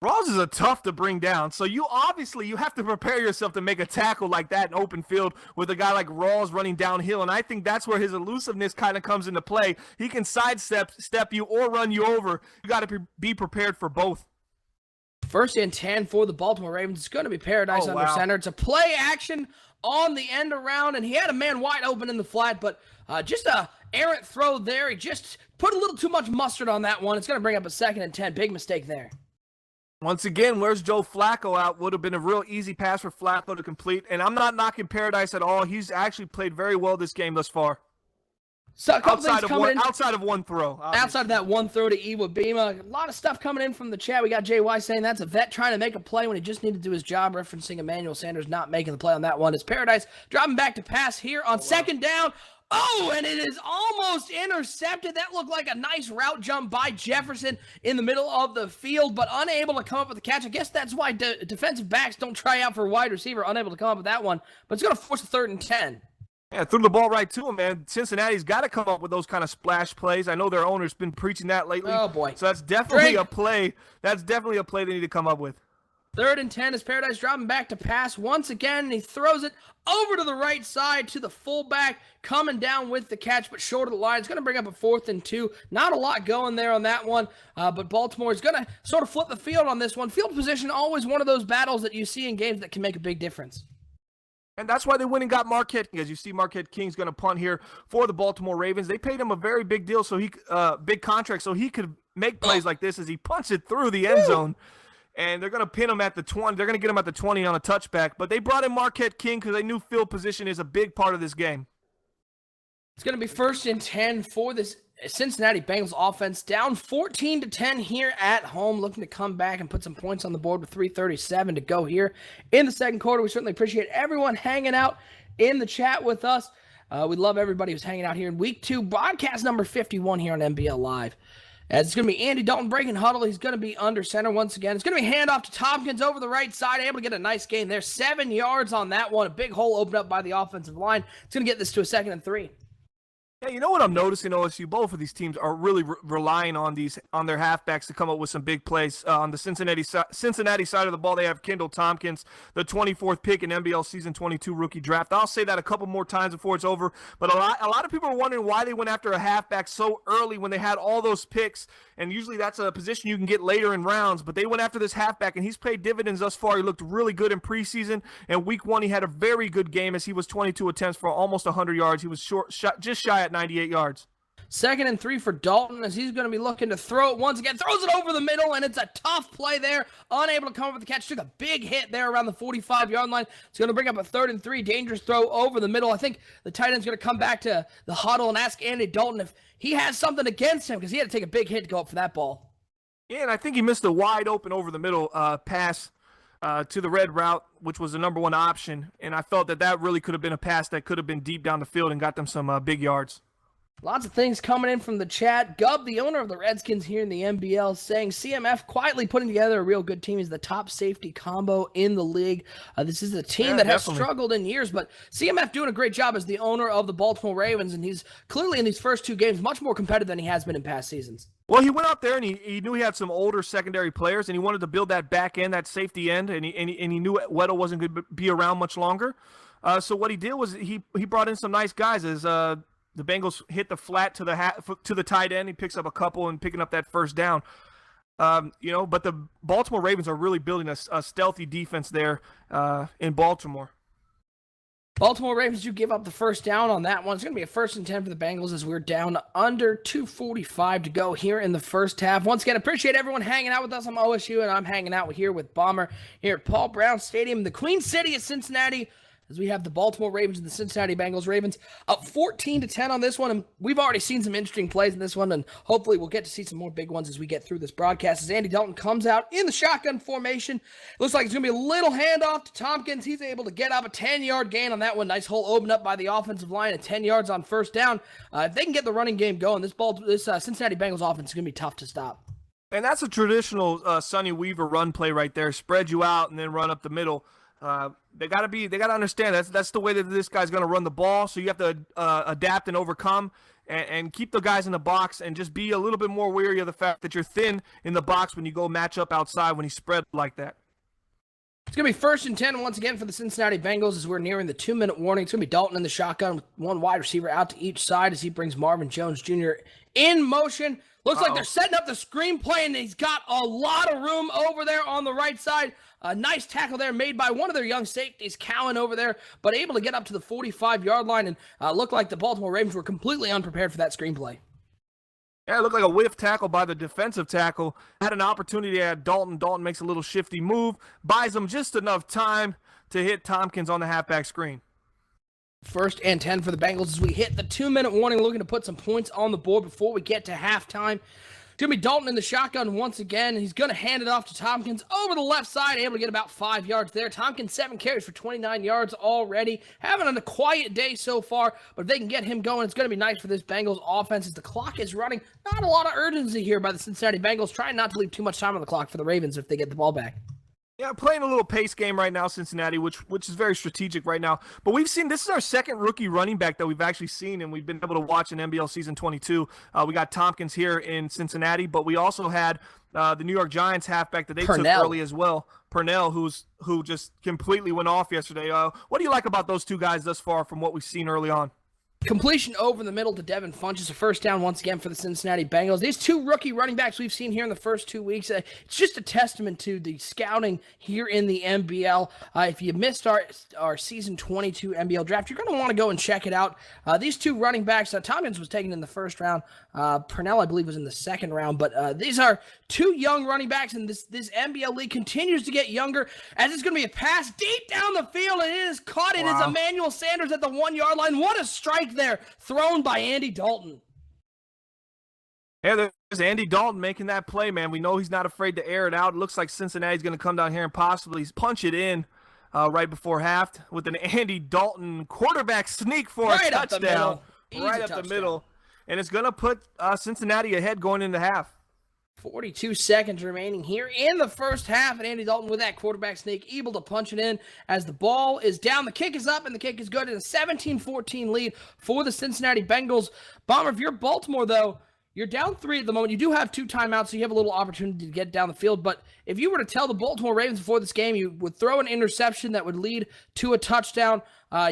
Rawls is a tough to bring down, so you have to prepare yourself to make a tackle like that in open field with a guy like Rawls running downhill, and I think that's where his elusiveness kind of comes into play. He can step you or run you over. You got to be prepared for both. 1st and 10 for the Baltimore Ravens. It's going to be Paradise under center. It's a play action on the end around, and he had a man wide open in the flat, but just a errant throw there. He just put a little too much mustard on that one. It's going to bring up a 2nd and 10. Big mistake there. Once again, where's Joe Flacco out? Would have been a real easy pass for Flacco to complete. And I'm not knocking Paradise at all. He's actually played very well this game thus far. So outside of one throw. Obviously. Outside of that one throw to Iwa Bima. A lot of stuff coming in from the chat. We got JY saying that's a vet trying to make a play when he just needed to do his job, referencing Emmanuel Sanders not making the play on that one. It's Paradise dropping back to pass here on 2nd down. Oh, and it is almost intercepted. That looked like a nice route jump by Jefferson in the middle of the field, but unable to come up with the catch. I guess that's why defensive backs don't try out for a wide receiver, unable to come up with that one. But it's going to force a 3rd and 10. Yeah, threw the ball right to him, man. Cincinnati's got to come up with those kind of splash plays. I know their owner's been preaching that lately. Oh, boy. So that's definitely a play. That's definitely a play they need to come up with. 3rd and 10 is Paradise dropping back to pass once again, and he throws it over to the right side to the fullback, coming down with the catch, but short of the line. It's going to bring up a 4th and 2. Not a lot going there on that one, but Baltimore is going to sort of flip the field on this one. Field position, always one of those battles that you see in games that can make a big difference. And that's why they went and got Marquette King. As you see, Marquette King's going to punt here for the Baltimore Ravens. They paid him a very big deal, big contract, so he could make plays like this as he punts it through the end zone. And they're going to pin him at the 20. They're going to get him at the 20 on a touchback. But they brought in Marquette King because they knew field position is a big part of this game. It's going to be 1st and 10 for this Cincinnati Bengals offense. Down 14-10 here at home. Looking to come back and put some points on the board with 3:37 to go here in the 2nd quarter. We certainly appreciate everyone hanging out in the chat with us. We love everybody who's hanging out here in Week 2. Broadcast number 51 here on NBL Live. As it's going to be Andy Dalton breaking huddle. He's going to be under center once again. It's going to be handoff to Tompkins over the right side. Able to get a nice gain there. 7 yards on that one. A big hole opened up by the offensive line. It's going to get this to a 2nd and 3. Yeah, you know what I'm noticing, OSU? Both of these teams are really relying on their halfbacks to come up with some big plays. On the Cincinnati side of the ball, they have Kendall Tompkins, the 24th pick in NBL Season 22 rookie draft. I'll say that a couple more times before it's over. But a lot of people are wondering why they went after a halfback so early when they had all those picks. And usually that's a position you can get later in rounds. But they went after this halfback, and he's paid dividends thus far. He looked really good in preseason. And Week 1, he had a very good game as he was 22 attempts for almost 100 yards. He was just shy at 98 yards. 2nd and 3 for Dalton as he's going to be looking to throw it once again. Throws it over the middle, and it's a tough play there. Unable to come up with the catch. Took a big hit there around the 45-yard line. It's going to bring up a 3rd and 3. Dangerous throw over the middle. I think the tight end's going to come back to the huddle and ask Andy Dalton if he has something against him because he had to take a big hit to go up for that ball. Yeah, and I think he missed a wide open over the middle pass to the red route, which was the number one option. And I felt that really could have been a pass that could have been deep down the field and got them some big yards. Lots of things coming in from the chat. Gub, the owner of the Redskins here in the NBL, saying CMF quietly putting together a real good team. Is the top safety combo in the league. This is a team that has struggled in years, but CMF doing a great job as the owner of the Baltimore Ravens, and he's clearly in these first 2 games much more competitive than he has been in past seasons. Well, he went out there and he knew he had some older secondary players, and he wanted to build that back end, that safety end, and he knew Weddle wasn't going to be around much longer. So what he did was he brought in some nice guys as the Bengals hit the flat to the tight end. He picks up a couple and picking up that first down. But the Baltimore Ravens are really building a stealthy defense there in Baltimore. Baltimore Ravens do give up the first down on that one. It's going to be a 1st and 10 for the Bengals as we're down under 2:45 to go here in the first half. Once again, appreciate everyone hanging out with us. I'm OSU, and I'm hanging out here with Bomber here at Paul Brown Stadium, the Queen City of Cincinnati, as we have the Baltimore Ravens and the Cincinnati Bengals. Ravens up 14-10 on this one, and we've already seen some interesting plays in this one, and hopefully we'll get to see some more big ones as we get through this broadcast. As Andy Dalton comes out in the shotgun formation, looks like it's going to be a little handoff to Tompkins. He's able to get up a 10-yard gain on that one. Nice hole opened up by the offensive line at 10 yards on first down. If they can get the running game going, this Cincinnati Bengals offense is going to be tough to stop. And that's a traditional Sonny Weaver run play right there. Spread you out and then run up the middle. They gotta understand that's the way that this guy's gonna run the ball. So you have to adapt and overcome and keep the guys in the box and just be a little bit more wary of the fact that you're thin in the box when you go match up outside when he's spread like that. It's going to be 1st and 10 once again for the Cincinnati Bengals as we're nearing the 2-minute warning. It's going to be Dalton in the shotgun with one wide receiver out to each side as he brings Marvin Jones Jr. in motion. Looks like they're setting up the screenplay, and he's got a lot of room over there on the right side. A nice tackle there made by one of their young safeties, Cowan, over there, but able to get up to the 45-yard line, and looked like the Baltimore Ravens were completely unprepared for that screenplay. Yeah, it looked like a whiff tackle by the defensive tackle. Had an opportunity at Dalton. Dalton makes a little shifty move, buys him just enough time to hit Tompkins on the halfback screen. 1st and 10 for the Bengals as we hit the 2-minute warning, looking to put some points on the board before we get to halftime. It's going to be Dalton in the shotgun once again. He's going to hand it off to Tompkins over the left side, able to get about 5 yards there. Tompkins 7 carries for 29 yards already. Having a quiet day so far, but if they can get him going, it's going to be nice for this Bengals offense as the clock is running. Not a lot of urgency here by the Cincinnati Bengals, trying not to leave too much time on the clock for the Ravens if they get the ball back. Yeah, playing a little pace game right now, Cincinnati, which is very strategic right now. But we've seen, this is our second rookie running back that we've actually seen, and we've been able to watch in NBL Season 22. We got Tompkins here in Cincinnati, but we also had the New York Giants halfback that they took early as well, Purnell, who just completely went off yesterday. What do you like about those two guys thus far from what we've seen early on? Completion over the middle to Devin Funchess, a first down once again for the Cincinnati Bengals. These two rookie running backs we've seen here in the first 2 weeks, it's just a testament to the scouting here in the NBL. If you missed our Season 22 NBL draft, you're going to want to go and check it out. These two running backs, Tompkins was taken in the first round. Purnell, I believe, was in the second round. But these are two young running backs, and this NBL league continues to get younger as it's going to be a pass deep down the field, and it is caught. Wow. It is Emmanuel Sanders at the 1-yard line. What a strike there, thrown by Andy Dalton. Yeah, there's Andy Dalton making that play, man. We know he's not afraid to air it out. It looks like Cincinnati's going to come down here and possibly punch it in right before half with an Andy Dalton quarterback sneak for a touchdown. Right up the middle. And it's going to put Cincinnati ahead going into half. 42 seconds remaining here in the first half, and Andy Dalton with that quarterback sneak able to punch it in as the ball is down. The kick is up, and the kick is good. It's a 17-14 lead for the Cincinnati Bengals. Bomber, if you're Baltimore, though, you're down 3 at the moment. You do have 2 timeouts, so you have a little opportunity to get down the field. But if you were to tell the Baltimore Ravens before this game you would throw an interception that would lead to a touchdown,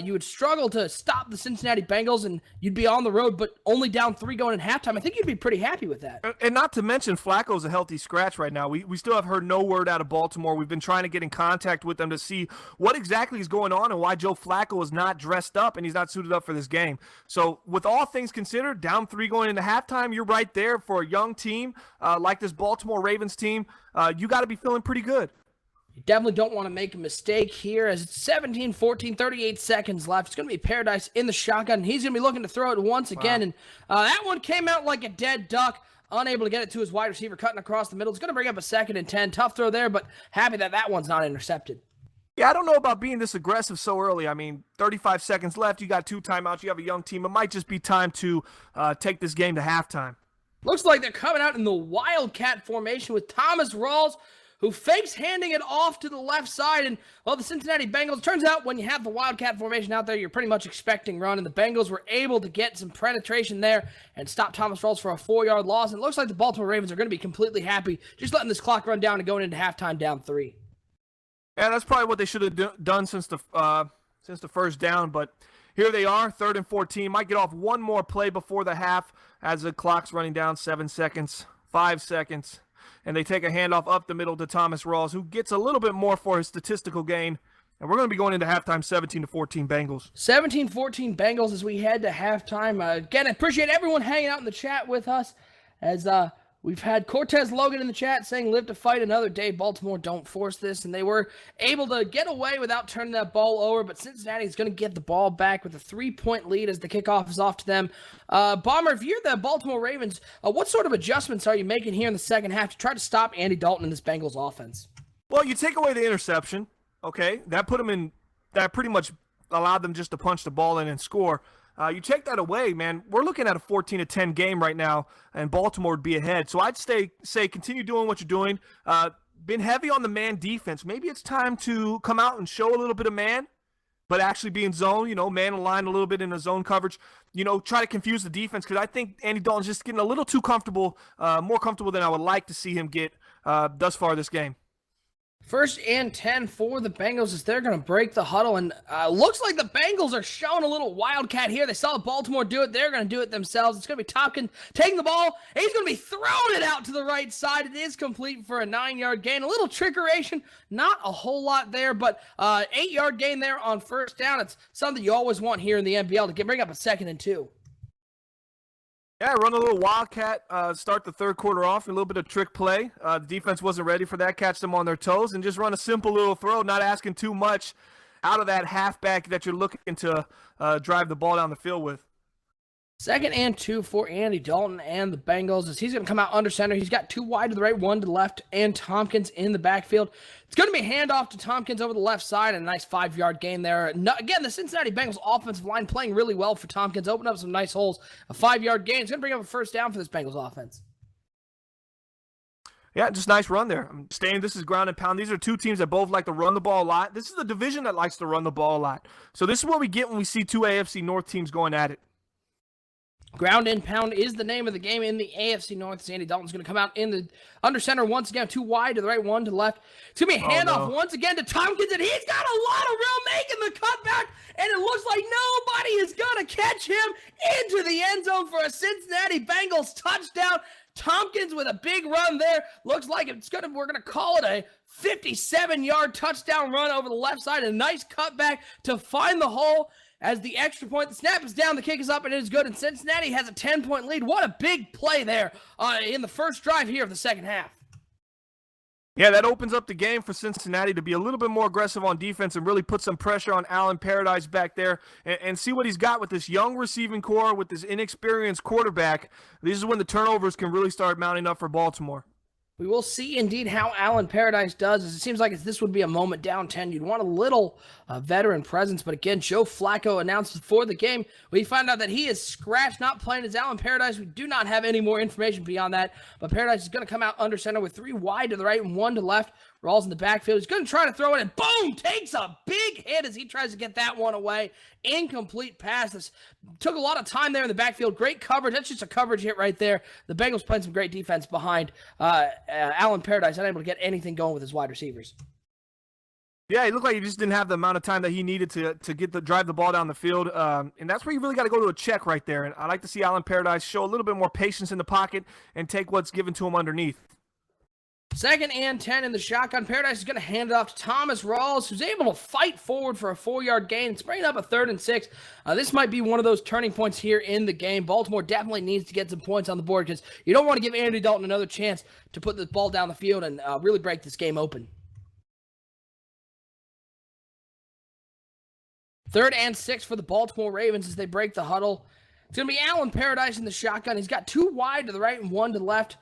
you would struggle to stop the Cincinnati Bengals, and you'd be on the road, but only down 3 going in halftime. I think you'd be pretty happy with that. And not to mention, Flacco's a healthy scratch right now. We still have heard no word out of Baltimore. We've been trying to get in contact with them to see what exactly is going on and why Joe Flacco is not dressed up and he's not suited up for this game. So with all things considered, down 3 going into halftime, you're right there for a young team like this Baltimore Ravens team. You got to be feeling pretty good. You definitely don't want to make a mistake here as it's 17-14, 38 seconds left. It's going to be Paradise in the shotgun. He's going to be looking to throw it once again, and that one came out like a dead duck, unable to get it to his wide receiver, cutting across the middle. It's going to bring up a 2nd and 10. Tough throw there, but happy that one's not intercepted. Yeah, I don't know about being this aggressive so early. I mean, 35 seconds left. You got 2 timeouts. You have a young team. It might just be time to take this game to halftime. Looks like they're coming out in the Wildcat formation with Thomas Rawls, who fakes handing it off to the left side. And, well, the Cincinnati Bengals, turns out when you have the Wildcat formation out there, you're pretty much expecting run. And the Bengals were able to get some penetration there and stop Thomas Rawls for a 4-yard loss. And it looks like the Baltimore Ravens are going to be completely happy just letting this clock run down and going into halftime down 3. Yeah, that's probably what they should have done since the first down. But here they are, 3rd and 14. Might get off one more play before the half as the clock's running down. 7 seconds, 5 seconds. And they take a handoff up the middle to Thomas Rawls, who gets a little bit more for his statistical gain. And we're going to be going into halftime 17-14 Bengals. 17-14 Bengals as we head to halftime. Again, I appreciate everyone hanging out in the chat with us as we've had Cortez Logan in the chat saying, live to fight another day. Baltimore, don't force this. And they were able to get away without turning that ball over. But Cincinnati is going to get the ball back with a 3-point lead as the kickoff is off to them. Bomber, if you're the Baltimore Ravens, what sort of adjustments are you making here in the second half to try to stop Andy Dalton in this Bengals offense? Well, you take away the interception, okay? That put them in, that pretty much allowed them just to punch the ball in and score. You take that away, man, we're looking at a 14-10 game right now, and Baltimore would be ahead. So I'd say continue doing what you're doing. Been heavy on the man defense. Maybe it's time to come out and show a little bit of man, but actually be in zone, man aligned a little bit in a zone coverage. Try to confuse the defense because I think Andy Dalton's just getting a little too comfortable, more comfortable than I would like to see him get thus far this game. 1st and 10 for the Bengals as they're going to break the huddle. And looks like the Bengals are showing a little wildcat here. They saw Baltimore do it. They're going to do it themselves. It's going to be Tompkins taking the ball. He's going to be throwing it out to the right side. It is complete for a 9-yard gain. A little trickeration. Not a whole lot there, but 8-yard gain there on 1st down. It's something you always want here in the NBL to bring up a 2nd and 2. Yeah, run a little wildcat, start the third quarter off, a little bit of trick play. The defense wasn't ready for that, catch them on their toes, and just run a simple little throw, not asking too much out of that halfback that you're looking to drive the ball down the field with. 2nd and 2 for Andy Dalton and the Bengals as he's going to come out under center. He's got 2 wide to the right, 1 to the left, and Tompkins in the backfield. It's going to be a handoff to Tompkins over the left side and a nice 5-yard gain there. Again, the Cincinnati Bengals offensive line playing really well for Tompkins, opened up some nice holes. A 5-yard gain. It's going to bring up a 1st down for this Bengals offense. Yeah, just nice run there. I'm staying. This is ground and pound. These are 2 teams that both like to run the ball a lot. This is the division that likes to run the ball a lot. So this is what we get when we see 2 AFC North teams going at it. Ground and pound is the name of the game in the AFC North. Sandy Dalton's going to come out in the under center once again, 2 wide to the right, 1 to the left. It's going to be a handoff once again to Tompkins, and he's got a lot of room making the cutback, and it looks like nobody is going to catch him into the end zone for a Cincinnati Bengals touchdown. Tompkins with a big run there. Looks like we're going to call it a 57-yard touchdown run over the left side. A nice cutback to find the hole. As the extra point, the snap is down, the kick is up, and it is good. And Cincinnati has a 10-point lead. What a big play there in the first drive here of the second half. Yeah, that opens up the game for Cincinnati to be a little bit more aggressive on defense and really put some pressure on Alan Paradise back there and see what he's got with this young receiving core, with this inexperienced quarterback. This is when the turnovers can really start mounting up for Baltimore. We will see indeed how Alan Paradise does, as it seems like this would be a moment down 10. You'd want a little veteran presence, but again, Joe Flacco announced before the game, we find out that he is scratched, not playing as Alan Paradise. We do not have any more information beyond that, but Paradise is going to come out under center with 3 wide to the right and 1 to the left. Rawls in the backfield. He's going to try to throw it, and boom, takes a big hit as he tries to get that one away. Incomplete pass. This took a lot of time there in the backfield. Great coverage. That's just a coverage hit right there. The Bengals playing some great defense behind Alan Paradise, unable to get anything going with his wide receivers. Yeah, it looked like he just didn't have the amount of time that he needed to drive the ball down the field, and that's where you really got to go to a check right there. And I like to see Alan Paradise show a little bit more patience in the pocket and take what's given to him underneath. 2nd and 10 in the shotgun. Paradise is going to hand it off to Thomas Rawls, who's able to fight forward for a 4-yard gain. It's bringing up a 3rd and 6. This might be one of those turning points here in the game. Baltimore definitely needs to get some points on the board because you don't want to give Andy Dalton another chance to put the ball down the field and really break this game open. 3rd and 6 for the Baltimore Ravens as they break the huddle. It's going to be Alan Paradise in the shotgun. He's got 2 wide to the right and 1 to the left.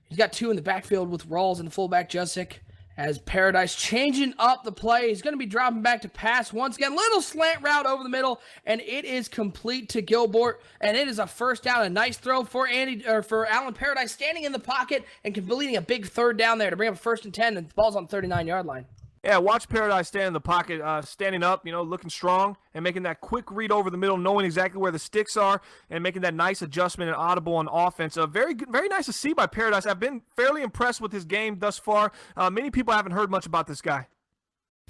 He's got 2 in the backfield with Rawls and fullback Jusic. As Paradise changing up the play. He's going to be dropping back to pass once again. Little slant route over the middle, and it is complete to Gilbert, and it is a 1st down. A nice throw for Alan Paradise standing in the pocket and completing a big 3rd down there to bring up 1st and 10, and the ball's on the 39-yard line. Yeah, watch Paradise stand in the pocket, standing up, looking strong and making that quick read over the middle, knowing exactly where the sticks are and making that nice adjustment and audible on offense. Very good, very nice to see by Paradise. I've been fairly impressed with his game thus far. Many people haven't heard much about this guy.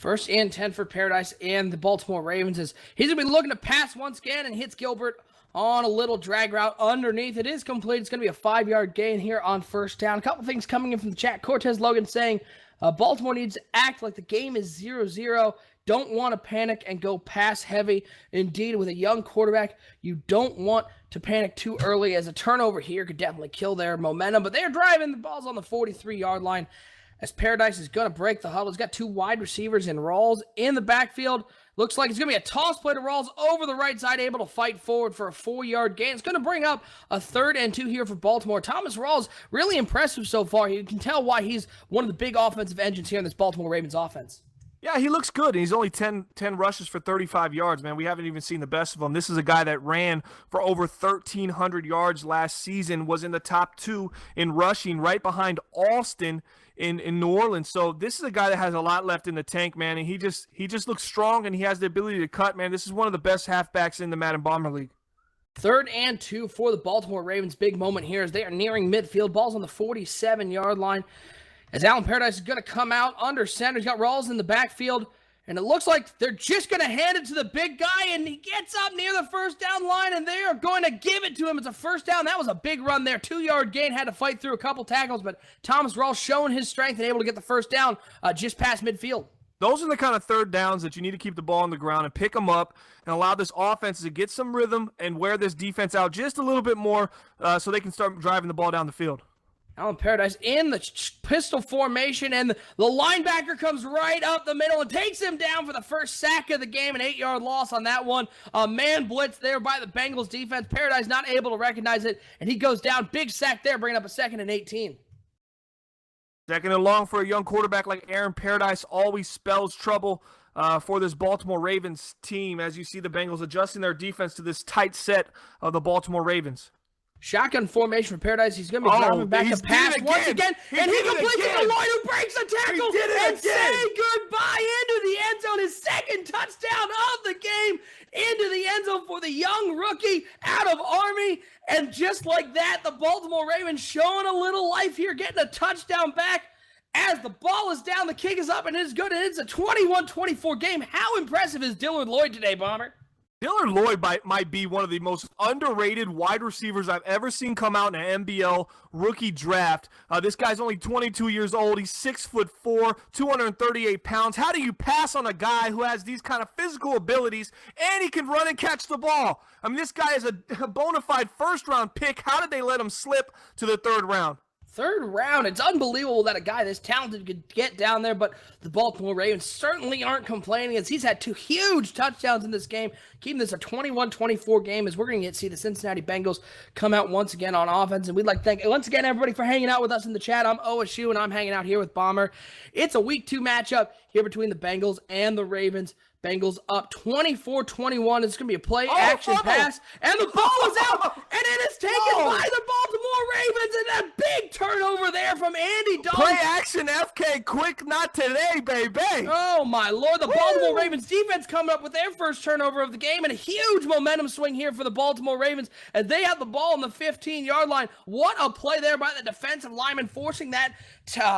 1st and 10 for Paradise and the Baltimore Ravens as he's going to be looking to pass once again and hits Gilbert on a little drag route underneath. It is complete. It's going to be a 5-yard gain here on 1st down. A couple things coming in from the chat. Cortez Logan saying, Baltimore needs to act like the game is 0-0. Don't want to panic and go pass heavy. Indeed, with a young quarterback, you don't want to panic too early as a turnover here could definitely kill their momentum. But they're driving. The ball's on the 43-yard line as Paradise is going to break the huddle. He's got 2 wide receivers in Rawls in the backfield. Looks like it's going to be a toss play to Rawls over the right side, able to fight forward for a 4-yard gain. It's going to bring up a 3rd and 2 here for Baltimore. Thomas Rawls, really impressive so far. You can tell why he's one of the big offensive engines here in this Baltimore Ravens offense. Yeah, he looks good. He's only 10 rushes for 35 yards, man. We haven't even seen the best of him. This is a guy that ran for over 1,300 yards last season, was in the top 2 in rushing, right behind Alston in New Orleans. So this is a guy that has a lot left in the tank, man, and he just looks strong, and he has the ability to cut, man. This is one of the best halfbacks in the Madden Bomber League. 3rd and 2 for the Baltimore Ravens. Big moment here as they are nearing midfield. Ball's on the 47-yard line. As Alan Paradise is going to come out under center. He's got Rawls in the backfield. And it looks like they're just going to hand it to the big guy. And he gets up near the 1st down line. And they are going to give it to him. It's a 1st down. That was a big run there. 2-yard gain. Had to fight through a couple tackles. But Thomas Rawls showing his strength and able to get the 1st down just past midfield. Those are the kind of 3rd downs that you need to keep the ball on the ground and pick them up and allow this offense to get some rhythm and wear this defense out just a little bit more so they can start driving the ball down the field. Alan Paradise in the pistol formation, and the linebacker comes right up the middle and takes him down for the 1st sack of the game, an 8-yard loss on that one. A man blitz there by the Bengals defense. Paradise not able to recognize it, and he goes down. Big sack there, bringing up a 2nd and 18. 2nd and long for a young quarterback like Aaron Paradise always spells trouble for this Baltimore Ravens team as you see the Bengals adjusting their defense to this tight set of the Baltimore Ravens. Shotgun formation for Paradise. He's going to be driving back to pass once again. And he completes it to Lloyd, who breaks a tackle and say goodbye into the end zone. His 2nd touchdown of the game into the end zone for the young rookie out of Army. And just like that, the Baltimore Ravens showing a little life here, getting a touchdown back. As the ball is down, the kick is up, and it is good. And it's a 21-24 game. How impressive is Dillard Lloyd today, Bomber? Dillard Lloyd might be one of the most underrated wide receivers I've ever seen come out in an NBL rookie draft. This guy's only 22 years old. He's 6'4", 238 pounds. How do you pass on a guy who has these kind of physical abilities and he can run and catch the ball? I mean, this guy is a bona fide 1st-round pick. How did they let him slip to the 3rd round? 3rd round. It's unbelievable that a guy this talented could get down there, but the Baltimore Ravens certainly aren't complaining as he's had 2 huge touchdowns in this game, keeping this a 21-24 game as we're going to see the Cincinnati Bengals come out once again on offense. And we'd like to thank once again everybody for hanging out with us in the chat. I'm OSU and I'm hanging out here with Bomber. It's a week 2 matchup here between the Bengals and the Ravens. Bengals up 24-21. It's going to be a play-action pass. And the ball is out. And it is taken by the Baltimore Ravens. And a big turnover there for from Andy Dalton. Play action FK quick, not today, baby. Oh, my Lord. The Baltimore Ravens defense coming up with their first turnover of the game, and a huge momentum swing here for the Baltimore Ravens as they have the ball on the 15-yard line. What a play there by the defensive lineman, forcing that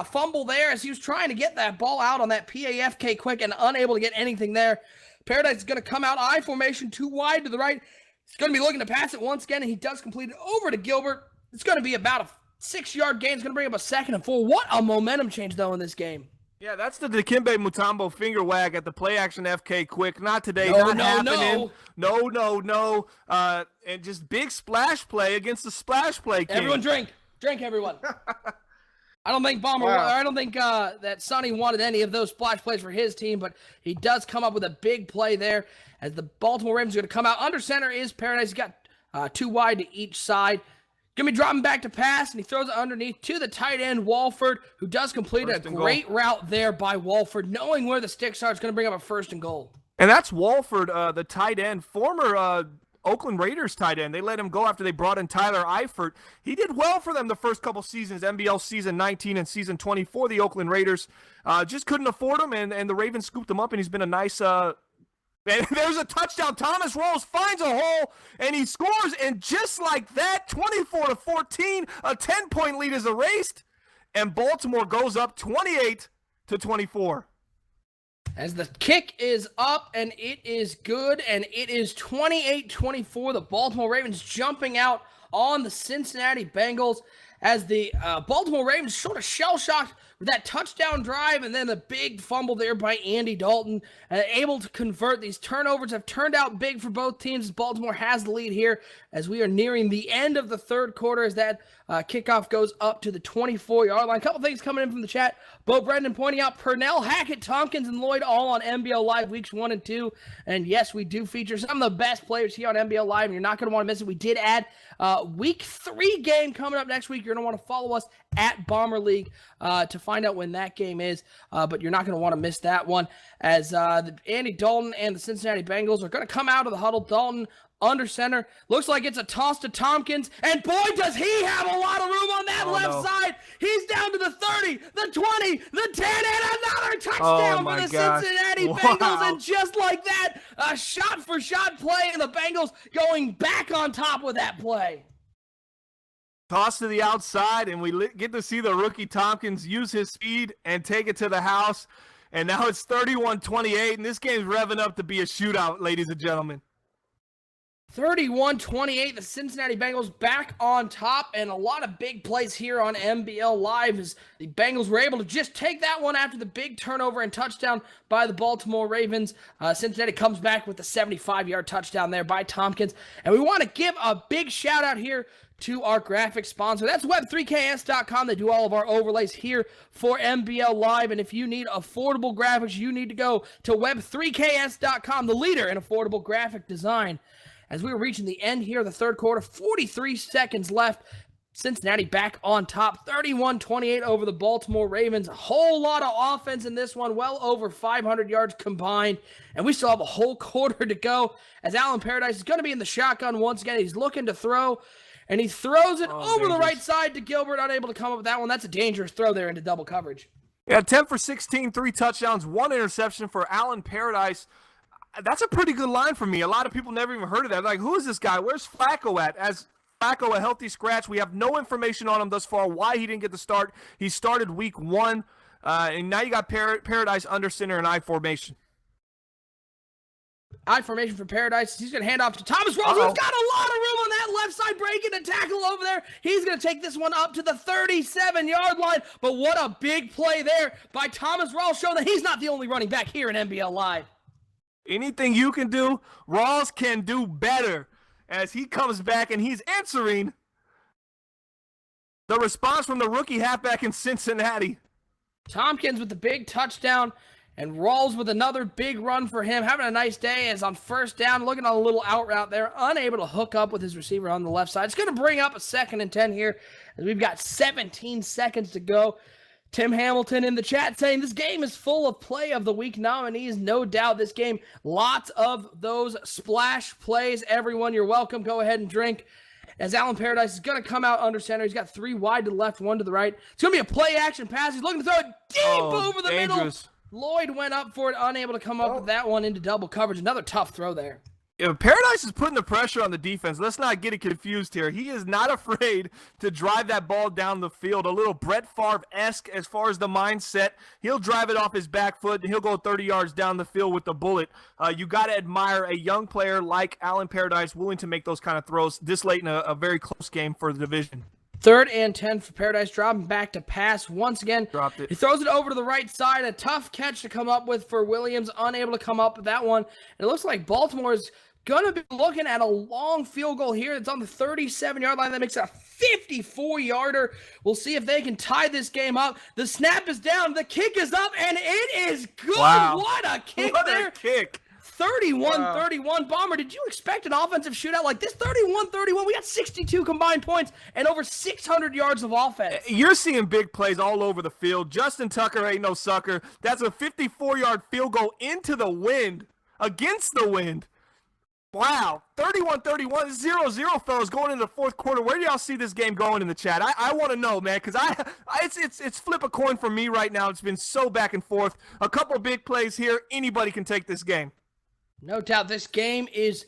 fumble there as he was trying to get that ball out on that PAFK quick and unable to get anything there. Paradise is going to come out I formation, too wide to the right. He's going to be looking to pass it once again, and he does complete it over to Gilbert. It's going to be about a 6-yard gain. It's going to bring up a 2nd and 4. What a momentum change, though, in this game. Yeah, that's the Dikembe Mutombo finger wag at the play action FK quick. Not today, not happening. No. And just big splash play against the splash play king. Everyone drink. Drink, everyone. I don't think that Sonny wanted any of those splash plays for his team, but he does come up with a big play there as the Baltimore Ravens are going to come out. Under center is Paradise. He's got 2 wide to each side. Going to be dropping back to pass, and he throws it underneath to the tight end, Walford, who does complete a great route there by Walford, knowing where the sticks are. It's going to bring up a 1st and goal. And that's Walford, the tight end, former Oakland Raiders tight end. They let him go after they brought in Tyler Eifert. He did well for them the first couple seasons, NBL season 19 and season 20 for the Oakland Raiders. Just couldn't afford him, and the Ravens scooped him up, and he's been a nice and there's a touchdown. Thomas Rawls finds a hole, and he scores, and just like that, 24-14, a 10-point lead is erased, and Baltimore goes up 28-24. As the kick is up, and it is good, and it is 28-24. The Baltimore Ravens jumping out on the Cincinnati Bengals as the Baltimore Ravens sort of shell-shocked with that touchdown drive and then the big fumble there by Andy Dalton, able to convert. These turnovers have turned out big for both teams. Baltimore has the lead here as we are nearing the end of the 3rd quarter as that kickoff goes up to the 24-yard line. A couple things coming in from the chat. Bo Brendan pointing out Purnell, Hackett, Tompkins, and Lloyd all on NBL Live weeks 1 and 2. And yes, we do feature some of the best players here on NBL Live, and you're not going to want to miss it. We did add week 3 game coming up next week. You're going to want to follow us at Bomber League to find out when that game is, but you're not going to want to miss that one as Andy Dalton and the Cincinnati Bengals are going to come out of the huddle. Dalton under center. Looks like it's a toss to Tompkins, and boy, does he have a lot of room on that left side. He's down to the 30, the 20, the 10, and another touchdown for the Cincinnati Bengals, and just like that, a shot-for-shot play, and the Bengals going back on top with that play. Toss to the outside, and we get to see the rookie Tompkins use his speed and take it to the house. And now it's 31-28, and this game's revving up to be a shootout, ladies and gentlemen. 31-28, the Cincinnati Bengals back on top, and a lot of big plays here on NBL Live as the Bengals were able to just take that one after the big turnover and touchdown by the Baltimore Ravens. Cincinnati comes back with the 75-yard touchdown there by Tompkins, and we want to give a big shout-out here to our graphic sponsor. That's web3ks.com. They do all of our overlays here for NBL Live, and if you need affordable graphics, you need to go to web3ks.com, the leader in affordable graphic design. As we were reaching the end here of the 3rd quarter, 43 seconds left. Cincinnati back on top, 31-28 over the Baltimore Ravens. A whole lot of offense in this one, well over 500 yards combined. And we still have a whole quarter to go as Alan Paradise is going to be in the shotgun once again. He's looking to throw, and he throws it over the right side to Gilbert, unable to come up with that one. That's a dangerous throw there into double coverage. Yeah, 10 for 16, 3 touchdowns, 1 interception for Alan Paradise. That's a pretty good line for me. A lot of people never even heard of that. Like, who is this guy? Where's Flacco at? As Flacco a healthy scratch, we have no information on him thus far, why he didn't get the start. He started week 1, and now you got Paradise under center and I formation. I formation for Paradise. He's going to hand off to Thomas Rawls, who's got a lot of room on that left side, breaking a tackle over there. He's going to take this one up to the 37-yard line. But what a big play there by Thomas Rawls, showing that he's not the only running back here in NBL Live. Anything you can do, Rawls can do better as he comes back and he's answering the response from the rookie halfback in Cincinnati. Tompkins with the big touchdown and Rawls with another big run for him. Having a nice day as on 1st down, looking on a little out route there, unable to hook up with his receiver on the left side. It's going to bring up a 2nd and 10 here as we've got 17 seconds to go. Tim Hamilton in the chat saying this game is full of play of the week nominees. No doubt this game, lots of those splash plays. Everyone, you're welcome. Go ahead and drink. as Allen Paradise is going to come out under center. He's got 3 wide to the left, 1 to the right. It's going to be a play-action pass. He's looking to throw it deep over the middle. Lloyd went up for it, unable to come up with that one into double coverage. Another tough throw there. Yeah, Paradise is putting the pressure on the defense. Let's not get it confused here. He is not afraid to drive that ball down the field. A little Brett Favre-esque as far as the mindset. He'll drive it off his back foot, and he'll go 30 yards down the field with the bullet. You got to admire a young player like Allen Paradise willing to make those kind of throws this late in a very close game for the division. 3rd and 10 for Paradise, dropping back to pass once again. Dropped it. He throws it over to the right side. A tough catch to come up with for Williams, unable to come up with that one. And it looks like Baltimore is going to be looking at a long field goal here. It's on the 37-yard line. That makes it a 54-yarder. We'll see if they can tie this game up. The snap is down. The kick is up, and it is good. Wow. What a kick there. What a kick. 31-31. Bomber, did you expect an offensive shootout like this? 31-31. We got 62 combined points and over 600 yards of offense. You're seeing big plays all over the field. Justin Tucker ain't no sucker. That's a 54-yard field goal into the wind, against the wind. Wow, 31-31, 0-0, fellas, going into the fourth quarter. Where do y'all see this game going in the chat? I want to know, man, because it's flip a coin for me right now. It's been so back and forth. A couple big plays here. Anybody can take this game. No doubt, this game is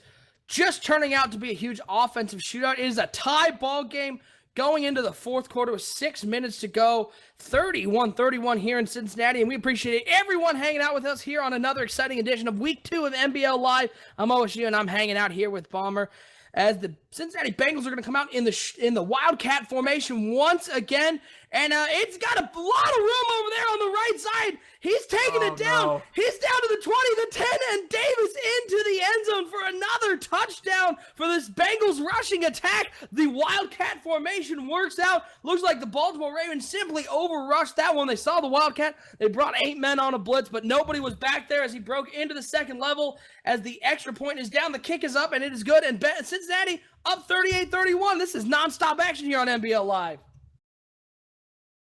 just turning out to be a huge offensive shootout. It is a tie ball game going into the fourth quarter with 6 minutes to go. 31-31 here in Cincinnati, and we appreciate everyone hanging out with us here on another exciting edition of Week 2 of NBL Live. I'm OSU, and I'm hanging out here with Bomber as the Cincinnati Bengals are going to come out in the Wildcat formation once again, and it's got a lot of room over there on the right side. He's taking it down. No. He's down to the 20, the 10, and Davis into the end zone for another touchdown for this Bengals rushing attack. The Wildcat formation works out. Looks like the Baltimore Ravens simply overrushed that one. They saw the Wildcat. They brought 8 men on a blitz, but nobody was back there as he broke into the second level. As the extra point is down, the kick is up, and it is good. And Cincinnati up 38-31. This is nonstop action here on NBL Live.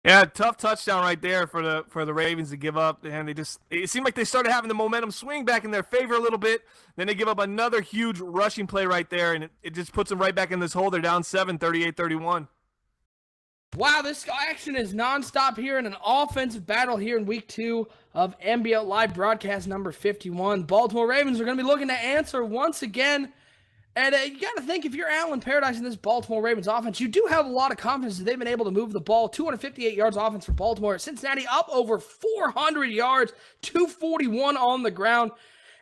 Yeah, tough touchdown right there for the Ravens to give up, and it seemed like they started having the momentum swing back in their favor a little bit. Then they give up another huge rushing play right there, and it just puts them right back in this hole. They're down 7, 38-31. Wow, this action is nonstop here in an offensive battle here in Week 2 of NBL Live broadcast number 51. Baltimore Ravens are going to be looking to answer once again. And you got to think, if you're Allen Paradise in this Baltimore Ravens offense, you do have a lot of confidence that they've been able to move the ball. 258 yards offense for Baltimore. Cincinnati up over 400 yards, 241 on the ground.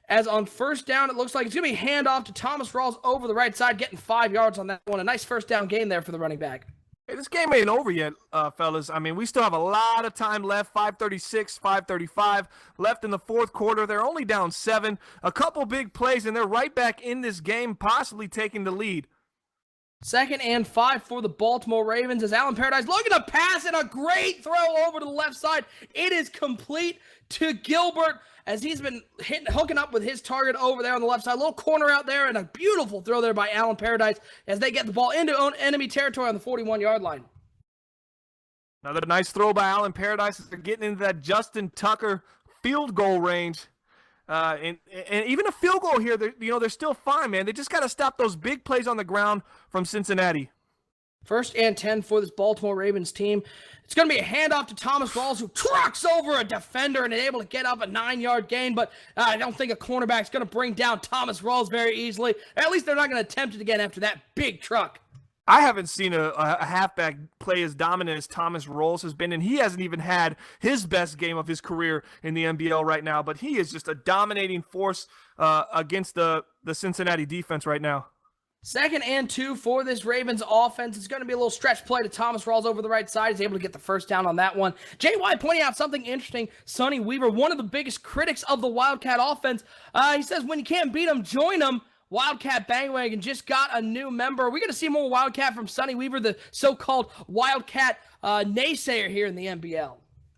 As on first down, it looks like it's going to be handoff to Thomas Rawls over the right side, getting 5 yards on that one. A nice first down gain there for the running back. Hey, this game ain't over yet, fellas. I mean, we still have a lot of time left. 5:36, 5:35 left in the fourth quarter. They're only down 7. A couple big plays, and they're right back in this game, possibly taking the lead. 2nd and 5 for the Baltimore Ravens as Allen Paradise looking to pass, and a great throw over to the left side. It is complete to Gilbert as he's been hooking up with his target over there on the left side. A little corner out there, and a beautiful throw there by Allen Paradise as they get the ball into enemy territory on the 41-yard line. Another nice throw by Allen Paradise as they're getting into that Justin Tucker field goal range. And even a field goal here, they're still fine, man. They just got to stop those big plays on the ground from Cincinnati. 1st and 10 for this Baltimore Ravens team. It's going to be a handoff to Thomas Rawls, who trucks over a defender and is able to get up a 9-yard gain, but I don't think a cornerback is going to bring down Thomas Rawls very easily. At least they're not going to attempt it again after that big truck. I haven't seen a halfback play as dominant as Thomas Rawls has been, and he hasn't even had his best game of his career in the NBL right now, but he is just a dominating force against the Cincinnati defense right now. 2nd and 2 for this Ravens offense. It's going to be a little stretch play to Thomas Rawls over the right side. He's able to get the first down on that one. JY pointing out something interesting. Sonny Weaver, one of the biggest critics of the Wildcat offense, he says when you can't beat them, join them. Wildcat Bandwagon just got a new member. We're going to see more Wildcat from Sonny Weaver, the so-called Wildcat naysayer here in the NBL.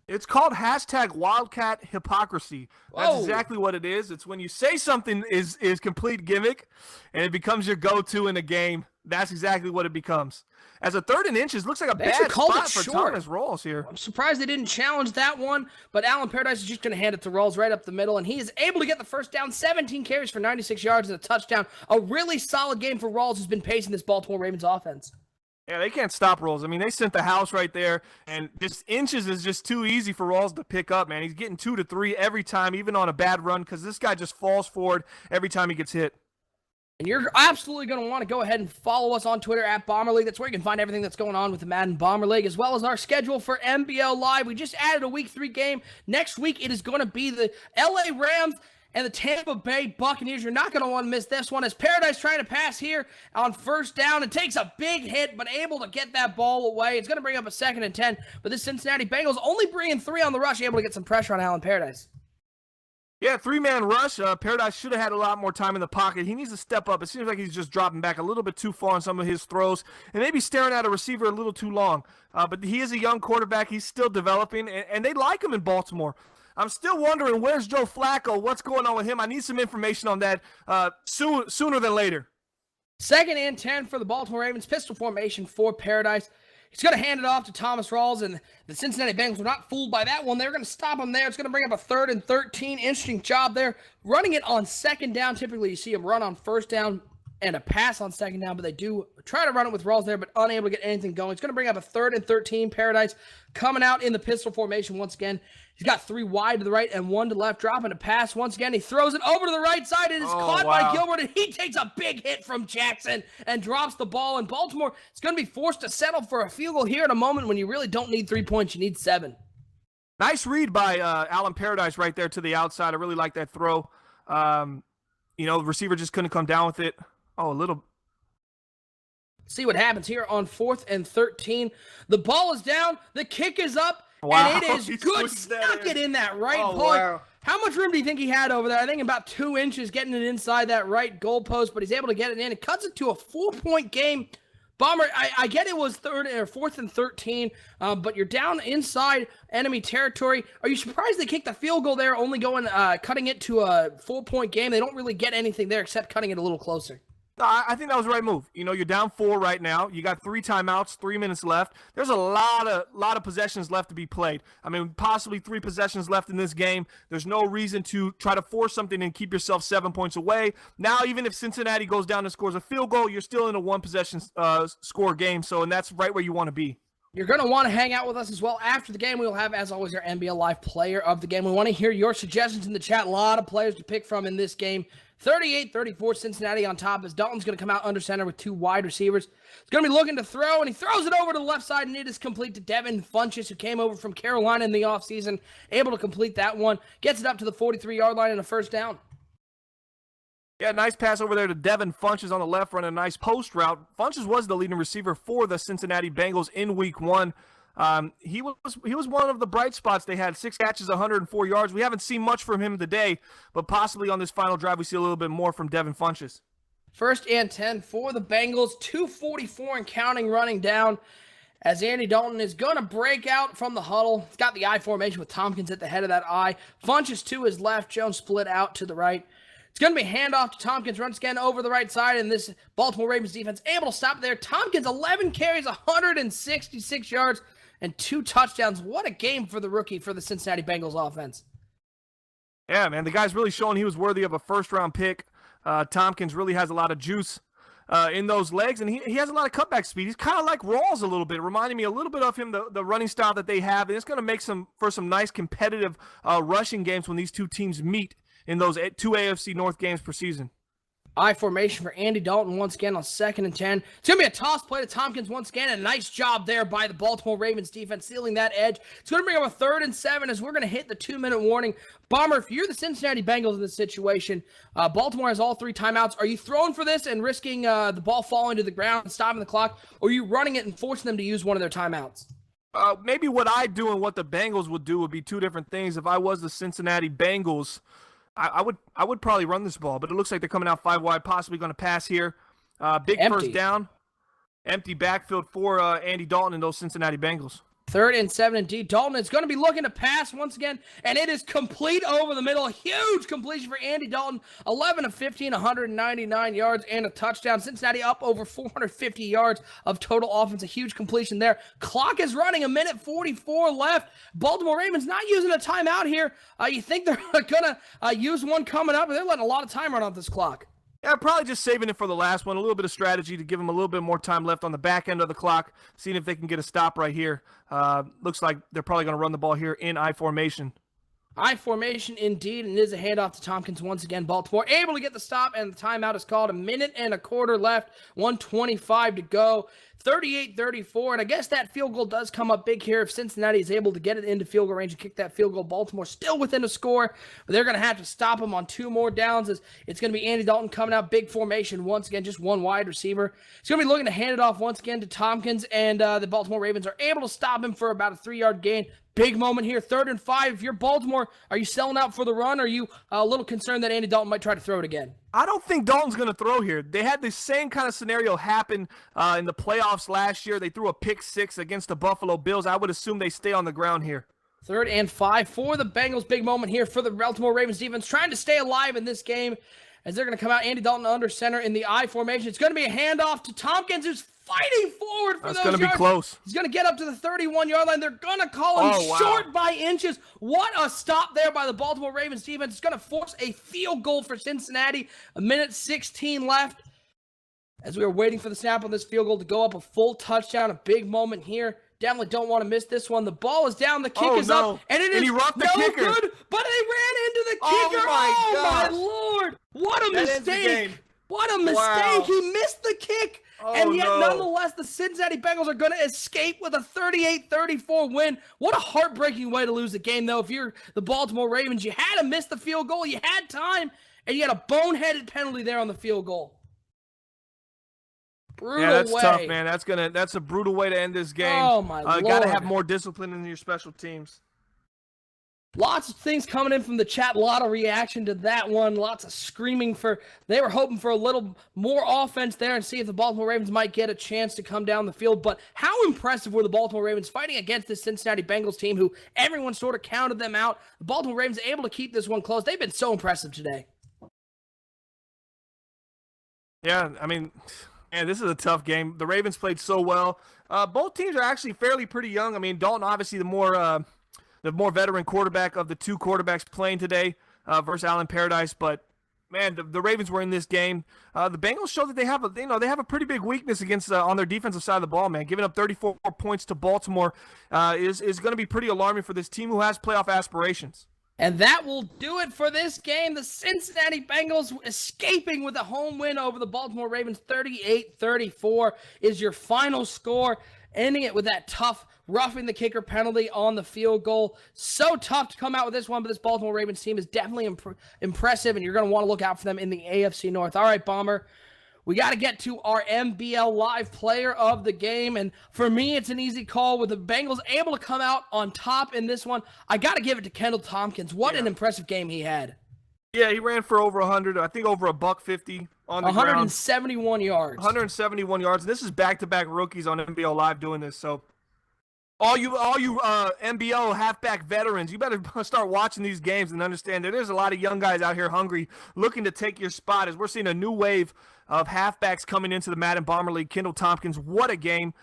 It's called hashtag Wildcat hypocrisy. That's exactly what it is. It's when you say something is complete gimmick and it becomes your go-to in a game. That's exactly what it becomes. As a 3rd and inches, looks like a bad spot for Thomas Rawls here. I'm surprised they didn't challenge that one, but Alan Paradise is just going to hand it to Rawls right up the middle, and he is able to get the first down, 17 carries for 96 yards and a touchdown. A really solid game for Rawls, who's been pacing this Baltimore Ravens offense. Yeah, they can't stop Rawls. I mean, they sent the house right there, and just inches is just too easy for Rawls to pick up, man. He's getting 2 to 3 every time, even on a bad run, because this guy just falls forward every time he gets hit. And you're absolutely going to want to go ahead and follow us on Twitter at Bomber League. That's where you can find everything that's going on with the Madden Bomber League, as well as our schedule for NBL Live. We just added a Week 3 game. Next week, it is going to be the LA Rams and the Tampa Bay Buccaneers. You're not going to want to miss this one, as Paradise trying to pass here on first down and takes a big hit, but able to get that ball away. It's going to bring up a 2nd and 10, but this Cincinnati Bengals only bringing 3 on the rush, able to get some pressure on Alan Paradise. Yeah, 3-man rush. Paradise should have had a lot more time in the pocket. He needs to step up. It seems like he's just dropping back a little bit too far on some of his throws and maybe staring at a receiver a little too long. But he is a young quarterback. He's still developing, and they like him in Baltimore. I'm still wondering, where's Joe Flacco? What's going on with him? I need some information on that sooner than later. 2nd and 10 for the Baltimore Ravens. Pistol formation for Paradise. He's going to hand it off to Thomas Rawls, and the Cincinnati Bengals were not fooled by that one. They're going to stop him there. It's going to bring up a 3rd and 13. Interesting job there. Running it on 2nd down. Typically, you see him run on 1st down and a pass on 2nd down, but they do try to run it with Rawls there, but unable to get anything going. It's going to bring up a 3rd and 13. Paradise coming out in the pistol formation once again. He's got 3 wide to the right and 1 to the left, dropping a pass once again. He throws it over to the right side. It is caught by Gilbert, and he takes a big hit from Jackson and drops the ball. And Baltimore is going to be forced to settle for a field goal here in a moment when you really don't need 3 points. You need 7. Nice read by Alan Paradise right there to the outside. I really like that throw. The receiver just couldn't come down with it. Oh, a little. See what happens here on 4th and 13. The ball is down. The kick is up. Wow. And it is good. Stuck it in that right post. Wow. How much room do you think he had over there? I think about 2 inches getting it inside that right goalpost, but he's able to get it in. It cuts it to a 4-point game. Bomber, I get it was 4th and 13, but you're down inside enemy territory. Are you surprised they kicked the field goal there, only going cutting it to a 4-point game? They don't really get anything there except cutting it a little closer. I think that was the right move. You're down 4 right now. You got 3 timeouts, 3 minutes left. There's a lot of possessions left to be played. I mean, possibly 3 possessions left in this game. There's no reason to try to force something and keep yourself 7 points away. Now, even if Cincinnati goes down and scores a field goal, you're still in a 1-possession score game. And that's right where you want to be. You're going to want to hang out with us as well. After the game, we will have, as always, our NBL Live player of the game. We want to hear your suggestions in the chat. A lot of players to pick from in this game. 38-34 Cincinnati on top as Dalton's going to come out under center with 2 wide receivers. He's going to be looking to throw, and he throws it over to the left side, and it is complete to Devin Funchess, who came over from Carolina in the offseason, able to complete that one. Gets it up to the 43-yard line and a 1st down. Yeah, nice pass over there to Devin Funchess on the left, running a nice post route. Funchess was the leading receiver for the Cincinnati Bengals in Week 1. He was one of the bright spots. They had 6 catches, 104 yards. We haven't seen much from him today, but possibly on this final drive we see a little bit more from Devin Funchess. 1st and 10 for the Bengals, 2:44 and counting running down as Andy Dalton is going to break out from the huddle. He's got the I formation with Tompkins at the head of that I. Funchess to his left, Jones split out to the right. It's going to be handoff to Tompkins, runs again over the right side, and this Baltimore Ravens defense able to stop there. Tompkins, 11 carries, 166 yards, and 2 touchdowns. What a game for the rookie for the Cincinnati Bengals offense. Yeah, man, the guy's really showing he was worthy of a 1st-round pick. Tompkins really has a lot of juice in those legs, and he has a lot of cutback speed. He's kind of like Rawls a little bit, reminding me a little bit of him, the running style that they have, and it's going to make for some nice competitive rushing games when these 2 teams meet in those 2 AFC North games per season. I formation for Andy Dalton once again on 2nd and 10. It's going to be a toss play to Tompkins once again. A nice job there by the Baltimore Ravens defense, sealing that edge. It's going to bring up a 3rd and 7 as we're going to hit the 2-minute warning. Bomber, if you're the Cincinnati Bengals in this situation, Baltimore has all 3 timeouts. Are you throwing for this and risking the ball falling to the ground and stopping the clock, or are you running it and forcing them to use one of their timeouts? Maybe what I do and what the Bengals would do would be 2 different things. If I was the Cincinnati Bengals, I would probably run this ball, but it looks like they're coming out 5 wide, possibly going to pass here. Big Empty. 1st down, empty backfield for Andy Dalton and those Cincinnati Bengals. 3rd and 7 indeed. Dalton is going to be looking to pass once again, and it is complete over the middle. Huge completion for Andy Dalton. 11 of 15, 199 yards and a touchdown. Cincinnati up over 450 yards of total offense. A huge completion there. Clock is running, 1:44 left. Baltimore Ravens not using a timeout here. You think they're going to use one coming up, but they're letting a lot of time run off this clock. Yeah, probably just saving it for the last one. A little bit of strategy to give them a little bit more time left on the back end of the clock, seeing if they can get a stop right here. Looks like they're probably going to run the ball here in I formation. I formation indeed, and it is a handoff to Tompkins once again. Baltimore able to get the stop, and the timeout is called. 1:25 left, 1:25 to go. 38-34, and I guess that field goal does come up big here if Cincinnati is able to get it into field goal range and kick that field goal. Baltimore still within a score, but they're going to have to stop them on 2 more downs. As it's going to be Andy Dalton coming out, big formation once again, just one wide receiver. He's going to be looking to hand it off once again to Tompkins, and the Baltimore Ravens are able to stop him for about a 3-yard gain. Big moment here, 3rd and 5. If you're Baltimore, are you selling out for the run? Or are you a little concerned that Andy Dalton might try to throw it again? I don't think Dalton's going to throw here. They had the same kind of scenario happen in the playoffs last year. They threw a pick 6 against the Buffalo Bills. I would assume they stay on the ground here. 3rd and 5 for the Bengals. Big moment here for the Baltimore Ravens defense, trying to stay alive in this game as they're going to come out. Andy Dalton under center in the I formation. It's going to be a handoff to Tompkins, who's fighting forward for those yards. That's going to be close. He's going to get up to the 31-yard line. They're going to call him short by inches. What a stop there by the Baltimore Ravens defense. It's going to force a field goal for Cincinnati. 1:16 left as we are waiting for the snap on this field goal to go up. A full touchdown, a big moment here. Definitely don't want to miss this one. The ball is down, the kick is up, and it is he roughed the kicker. Good, but they ran into the kicker. Oh, my Lord. What a That ends the mistake. game. What a mistake. Wow. He missed the kick. And yet, nonetheless, the Cincinnati Bengals are going to escape with a 38-34 win. What a heartbreaking way to lose the game, though. If you're the Baltimore Ravens, you had to miss the field goal. You had time, and you had a boneheaded penalty there on the field goal. Brutal yeah, that's way. tough, man. That's a brutal way to end this game. Oh, my Lord. Got to have more discipline in your special teams. Lots of things coming in from the chat. A lot of reaction to that one. Lots of screaming for. They were hoping for a little more offense there and see if the Baltimore Ravens might get a chance to come down the field. But how impressive were the Baltimore Ravens fighting against this Cincinnati Bengals team who everyone sort of counted them out. The Baltimore Ravens able to keep this one close. They've been so impressive today. Yeah, I mean, man, this is a tough game. The Ravens played so well. Both teams are actually fairly pretty young. I mean, Dalton obviously the more veteran quarterback of the 2 quarterbacks playing today versus Allen Paradise. But man, the Ravens were in this game. The Bengals show that they have a pretty big weakness against on their defensive side of the ball. Man, giving up 34 points to Baltimore is going to be pretty alarming for this team who has playoff aspirations. And that will do it for this game. The Cincinnati Bengals escaping with a home win over the Baltimore Ravens. 38-34 is your final score, ending it with that tough roughing the kicker penalty on the field goal. So tough to come out with this one, but this Baltimore Ravens team is definitely impressive, and you're going to want to look out for them in the AFC North. All right, Bomber, we got to get to our NBL Live player of the game, and for me, it's an easy call with the Bengals able to come out on top in this one. I got to give it to Kendall Tompkins. What an impressive game he had. Yeah, he ran for over 100, I think over $150 on the 171 yards. 171 yards. This is back-to-back rookies on NBL Live doing this, so all you NBL halfback veterans, you better start watching these games and understand that there's a lot of young guys out here hungry, looking to take your spot as we're seeing a new wave of halfbacks coming into the Madden Bomber League. Kendall Tompkins, what a game.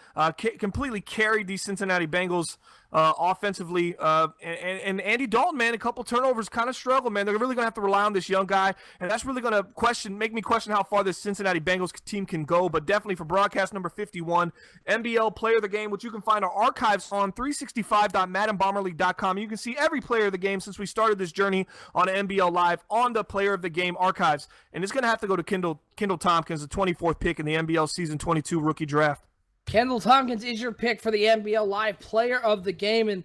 Completely carried these Cincinnati Bengals offensively. And Andy Dalton, man, a couple turnovers, kind of struggled, man. They're really going to have to rely on this young guy, and that's really going to make me question how far this Cincinnati Bengals team can go. But definitely for broadcast number 51, NBL Player of the Game, which you can find our archives on 365.maddenbomberleague.com. You can see every player of the game since we started this journey on NBL Live on the Player of the Game archives. And it's going to have to go to Kendall Tompkins, the 24th pick in the NBL Season 22 rookie draft. Kendall Tompkins is your pick for the NBL Live Player of the Game, and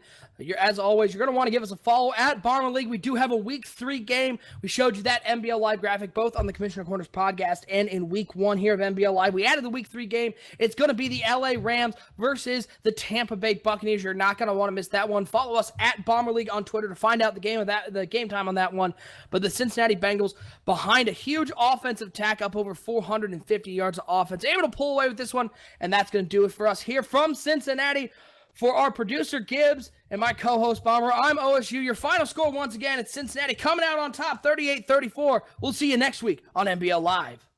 as always, you're going to want to give us a follow at Bomber League. We do have a Week 3 game. We showed you that NBL Live graphic both on the Commissioner Corners podcast and in Week 1 here of NBL Live. We added the Week 3 game. It's going to be the LA Rams versus the Tampa Bay Buccaneers. You're not going to want to miss that one. Follow us at Bomber League on Twitter to find out the game time on that one. But the Cincinnati Bengals behind a huge offensive attack, up over 450 yards of offense, able to pull away with this one, and that's going to do it for us here from Cincinnati. For our producer, Gibbs, and my co-host, Bomber, I'm OSU. Your final score, once again, it's Cincinnati coming out on top, 38-34. We'll see you next week on NBL Live.